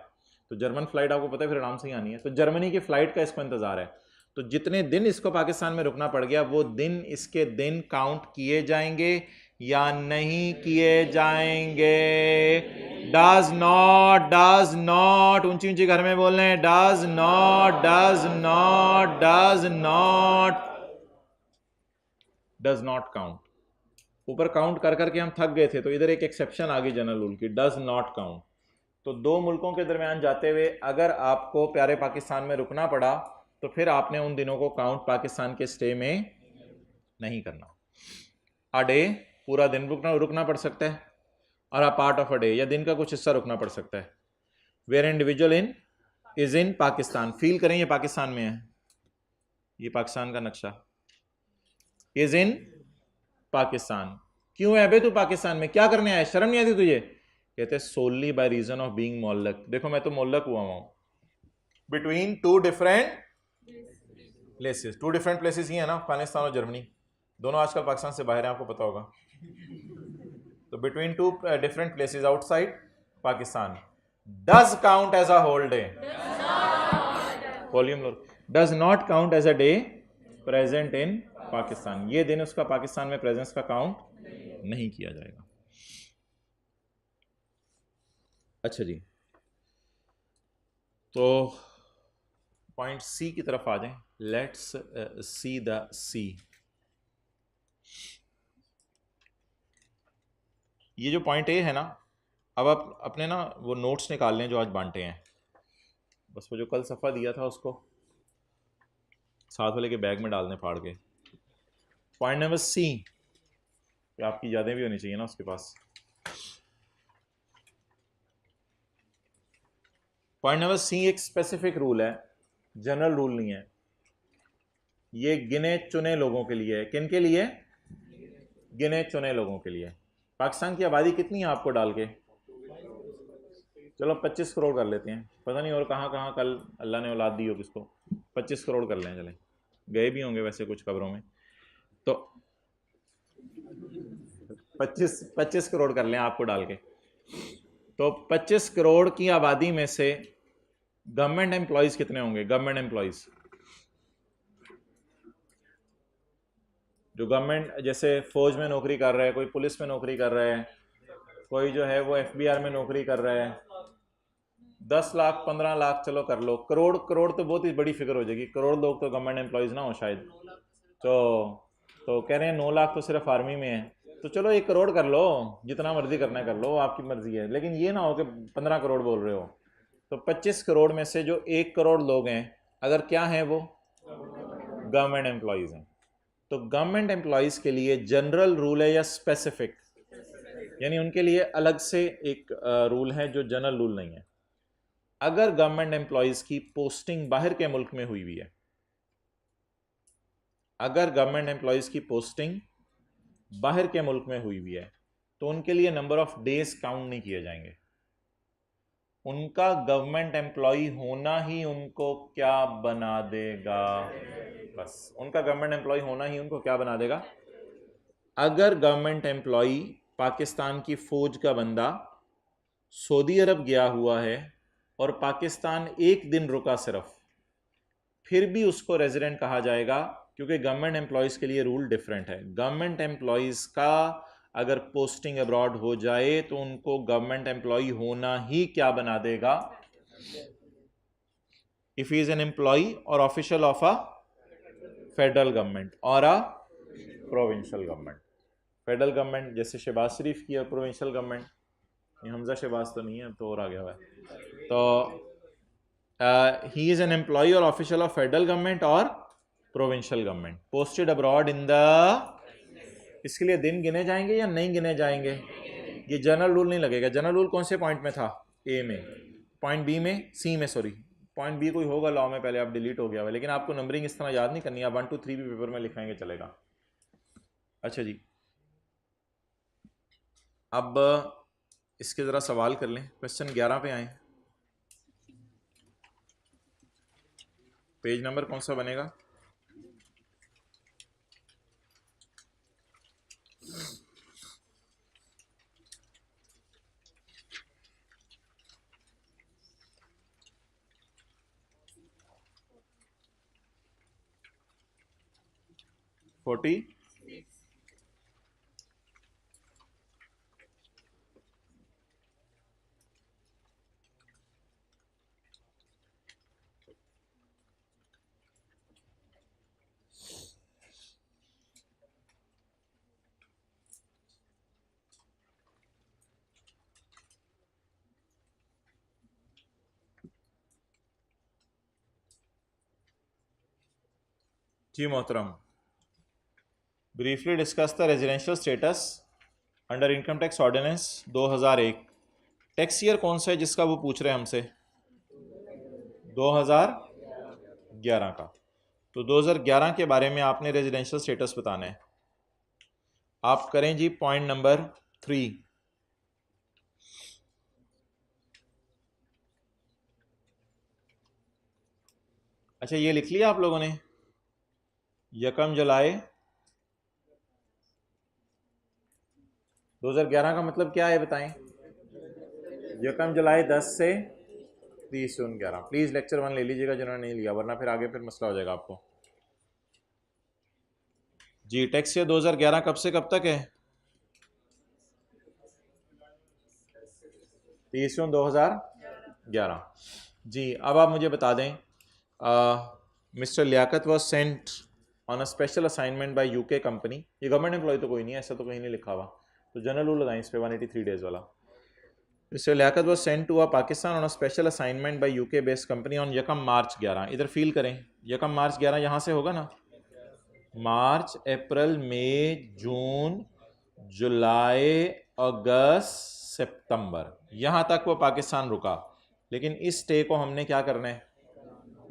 तो जर्मन फ़्लाइट आपको पता है फिर आराम से ही आनी है, तो जर्मनी की फ़्लाइट का इसको इंतज़ार है। तो जितने दिन इसको पाकिस्तान में रुकना पड़ गया वो दिन इसके दिन काउंट किए जाएंगे या नहीं किए जाएंगे? डज नॉट ऊंची ऊंची घर में बोल रहे हैं, डज नॉट काउंट। ऊपर काउंट कर करके हम थक गए थे, तो इधर एक एक्सेप्शन आ गई जनरल रूल की, डज नॉट काउंट। तो 2 मुल्कों के दरमियान जाते हुए अगर आपको प्यारे पाकिस्तान में रुकना पड़ा तो फिर आपने उन दिनों को काउंट पाकिस्तान के स्टे में नहीं करना। अ डे, पूरा दिन रुकना पड़ सकता है, और a part of a day, या दिन का कुछ हिस्सा रुकना पड़ सकता है। Where individual is in Pakistan, feel करें ये पाकिस्तान में है, ये पाकिस्तान का नक्शा, इज इन पाकिस्तान। क्यों है बे तू पाकिस्तान में, क्या करने आया, शर्म नहीं आती तुझे? कहते solely by reason of being मोल्लक। देखो मैं तो मोल्लक हुआ हूं between 2 different places. 2 different places ही है ना, अफगानिस्तान और जर्मनी, दोनों आजकल पाकिस्तान से बाहर हैं, आपको पता होगा। तो between 2 different places outside Pakistan, does count as a whole day, volume low, does not count as a day present in Pakistan. ये दिन उसका पाकिस्तान में प्रेजेंस का काउंट नहीं किया जाएगा। अच्छा जी, तो पॉइंट सी की तरफ आ जाएं। लेट्स सी द सी। ये जो पॉइंट ए है ना, अब आप अपने ना वो नोट्स निकाल लें जो आज बांटे हैं, बस वो जो कल सफ़ा दिया था उसको साथ वाले के बैग में डाल दें फाड़ के। पॉइंट नंबर सी, आपकी यादें भी होनी चाहिए ना उसके पास। पॉइंट नंबर सी एक स्पेसिफिक रूल है, जनरल रूल नहीं है। ये गिने चुने लोगों के लिए है। किन के लिए? गिने चुने लोगों के लिए। पाकिस्तान की आबादी कितनी है आपको डाल के? चलो 25 करोड़ कर लेते हैं, पता नहीं और कहाँ कहाँ कल अल्लाह ने औलाद दी हो किसको। 25 करोड़ कर लें, चलें, गए भी होंगे वैसे कुछ कब्रों में, तो 25 करोड़ कर लें आपको डाल के। तो 25 करोड़ की आबादी में से गवर्नमेंट एम्प्लॉयज कितने होंगे? गवर्नमेंट एम्प्लॉयज जो गवर्नमेंट, जैसे फौज में नौकरी कर रहा है, कोई पुलिस में नौकरी कर रहा है, कोई जो है वो एफबीआर में नौकरी कर रहा है, 10 लाख 15 लाख चलो कर लो, करोड़ तो बहुत ही बड़ी फिगर हो जाएगी। करोड़ लोग तो गवर्नमेंट एम्प्लॉयज ना हो शायद, तो कह रहे हैं 9 लाख तो सिर्फ आर्मी में है, तो चलो 1 करोड़ कर लो, जितना मर्जी करना है कर लो, आपकी मर्जी है, लेकिन ये ना हो कि 15 करोड़ बोल रहे हो। तो 25 करोड़ में से जो 1 करोड़ लोग हैं, अगर क्या हैं वो गवर्नमेंट एम्प्लॉयज हैं, तो गवर्नमेंट एम्प्लॉयज के लिए जनरल रूल है या स्पेसिफिक, यानी उनके लिए अलग से एक रूल है जो जनरल रूल नहीं है। अगर गवर्नमेंट एम्प्लॉयज की पोस्टिंग बाहर के मुल्क में हुई है, अगर गवर्नमेंट एम्प्लॉयज की पोस्टिंग बाहर के मुल्क में हुई हुई है, तो उनके लिए नंबर ऑफ डेज काउंट नहीं किए जाएंगे। उनका गवर्नमेंट एम्प्लॉय होना ही उनको क्या बना देगा? बस उनका गवर्नमेंट एम्प्लॉय होना ही उनको क्या बना देगा? अगर गवर्नमेंट एम्प्लॉय पाकिस्तान की फौज का बंदा सऊदी अरब गया हुआ है और पाकिस्तान 1 दिन रुका सिर्फ, फिर भी उसको रेजिडेंट कहा जाएगा, क्योंकि गवर्नमेंट एम्प्लॉयज़ के लिए रूल डिफरेंट है। गवर्नमेंट एम्प्लॉयज़ का अगर पोस्टिंग अब्रॉड हो जाए तो उनको गवर्नमेंट एम्प्लॉय होना ही क्या बना देगा? If he is an employ और official of a federal government और a provincial government. Federal government जैसे शहबाज शरीफ की, और प्रोविंशियल गवर्नमेंट, ये हमजा शहबाज तो नहीं है, अब तो और आ गया हुआ है। तो ही इज एन एम्प्लॉय और ऑफिशियल ऑफ फेडरल गवर्नमेंट और provincial government, posted abroad in the, इसके लिए दिन गिने जाएंगे या नहीं गिने जाएंगे? ये जनरल रूल नहीं लगेगा। जनरल रूल कौन से पॉइंट में था? ए में, पॉइंट बी में, सी में, सॉरी पॉइंट बी कोई होगा लॉ में, पहले आप डिलीट हो गया हुआ, लेकिन आपको नंबरिंग इस तरह याद नहीं करनी, आप 1 2 3 भी पेपर में लिखाएंगे चलेगा। अच्छा जी, अब इसके ज़रा सवाल कर लें। क्वेश्चन 11 पे आए, पेज नंबर कौन सा बनेगा? फोर्टी जी मोहतरम, briefly discuss the residential status under income tax ordinance 2001। Tax year कौन सा है जिसका वो पूछ रहे हैं हमसे? 2011 का। तो 2011 के बारे में आपने रेजिडेंशियल स्टेटस बताना है। आप करें जी पॉइंट नंबर 3। अच्छा, ये लिख लिया आप लोगों ने? 1 जुलाई 2011 का मतलब क्या है बताएं? 1 जुलाई 10 से 30 जून 11। प्लीज़ लेक्चर 1 ले लीजिएगा जिन्होंने नहीं लिया, वरना फिर आगे फिर मसला हो जाएगा आपको। जी, टैक्स ईयर 2011 कब से कब तक है? 30 जून 2011। जी, अब आप मुझे बता दें, mister Liaquat was sent on a special assignment by UK company. ये गवर्नमेंट एम्प्लॉय तो कोई नहीं है, ऐसा तो कहीं नहीं लिखा हुआ, तो जनरल रूल लगाएं इस पे 183 डेज वाला। Mister Liaquat was sent to Pakistan on a special assignment by UK based company on 1 March 11। इधर फील करें, 1 मार्च 11 यहाँ से होगा ना? मार्च, अप्रैल, मई, जून, जुलाई, अगस्त, सितंबर, यहाँ तक वो पाकिस्तान रुका। लेकिन इस स्टे को हमने क्या करना है?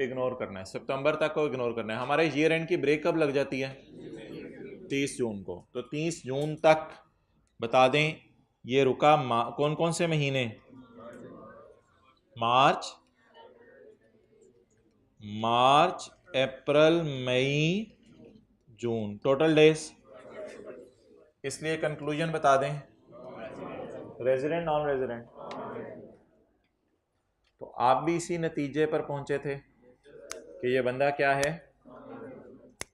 इग्नोर करना है। सितंबर तक को इग्नोर करना है। हमारे ईयर एंड की ब्रेक कब लग जाती है? 30 जून को। तो 30 जून तक बता दें ये रुका। कौन कौन से महीने? मार्च, अप्रैल, मई, जून। टोटल डेज, इसलिए कंक्लूजन बता दें, रेजिडेंट नॉन रेजिडेंट। तो आप भी इसी नतीजे पर पहुंचे थे कि ये बंदा क्या है?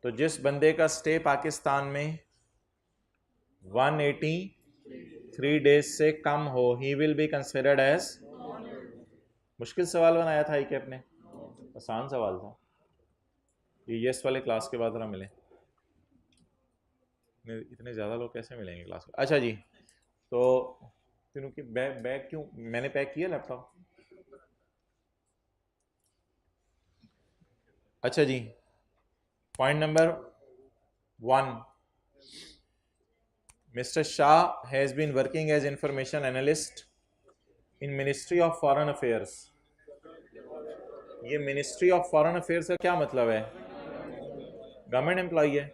तो जिस बंदे का स्टे पाकिस्तान में 183 डेज से कम हो, he will be considered as. मुश्किल सवाल बनाया था कि अपने, आसान सवाल था ये। यस वाले क्लास के बाद जरा मिले, इतने ज़्यादा लोग कैसे मिलेंगे क्लास में? अच्छा जी, तो तीनों की बैग क्यों मैंने पैक किया लैपटॉप? अच्छा जी, point number 1, mister Shah has been working as information analyst in ministry of foreign affairs. ये मिनिस्ट्री ऑफ फॉरेन अफेयर्स का क्या मतलब है? गवर्नमेंट एम्प्लॉई है।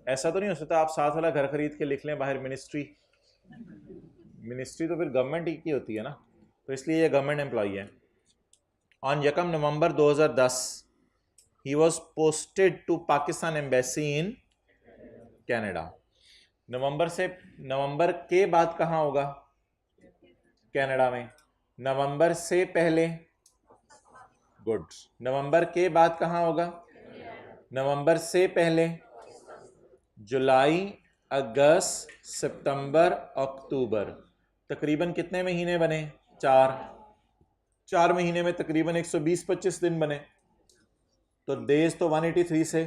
ऐसा तो नहीं हो सकता आप साथ वाला घर खरीद के लिख लें बाहर मिनिस्ट्री। मिनिस्ट्री तो फिर गवर्नमेंट ही की होती है ना, तो इसलिए ये गवर्नमेंट एम्प्लॉई है। On 1 November 2010 he was posted to Pakistan embassy in Canada. नवंबर के बाद कहाँ होगा? कनाडा में। नवंबर से पहले, गुड। नवंबर के बाद कहाँ होगा? नवंबर से पहले जुलाई, अगस्त, सितंबर, अक्टूबर। तकरीबन कितने महीने बने? 4 महीने में तकरीबन 120-25 दिन बने। तो डेज तो 183 से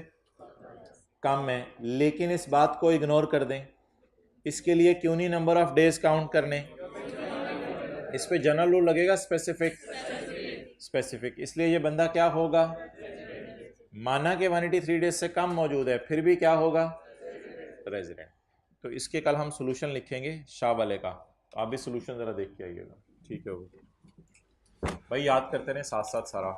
कम है, लेकिन इस बात को इग्नोर कर दें। इसके लिए क्यों नहीं नंबर ऑफ डेज काउंट करने? इस पे जनरल रूल लगेगा स्पेसिफिक। इसलिए ये बंदा क्या होगा? माना कि 183 डेज से कम मौजूद है, फिर भी क्या होगा? रेजिडेंट। तो इसके कल हम सॉल्यूशन लिखेंगे शाह वाले का, आप भी सोल्यूशन ज़रा देख के आइएगा। ठीक है वो भाई, याद करते रहें साथ साथ सारा।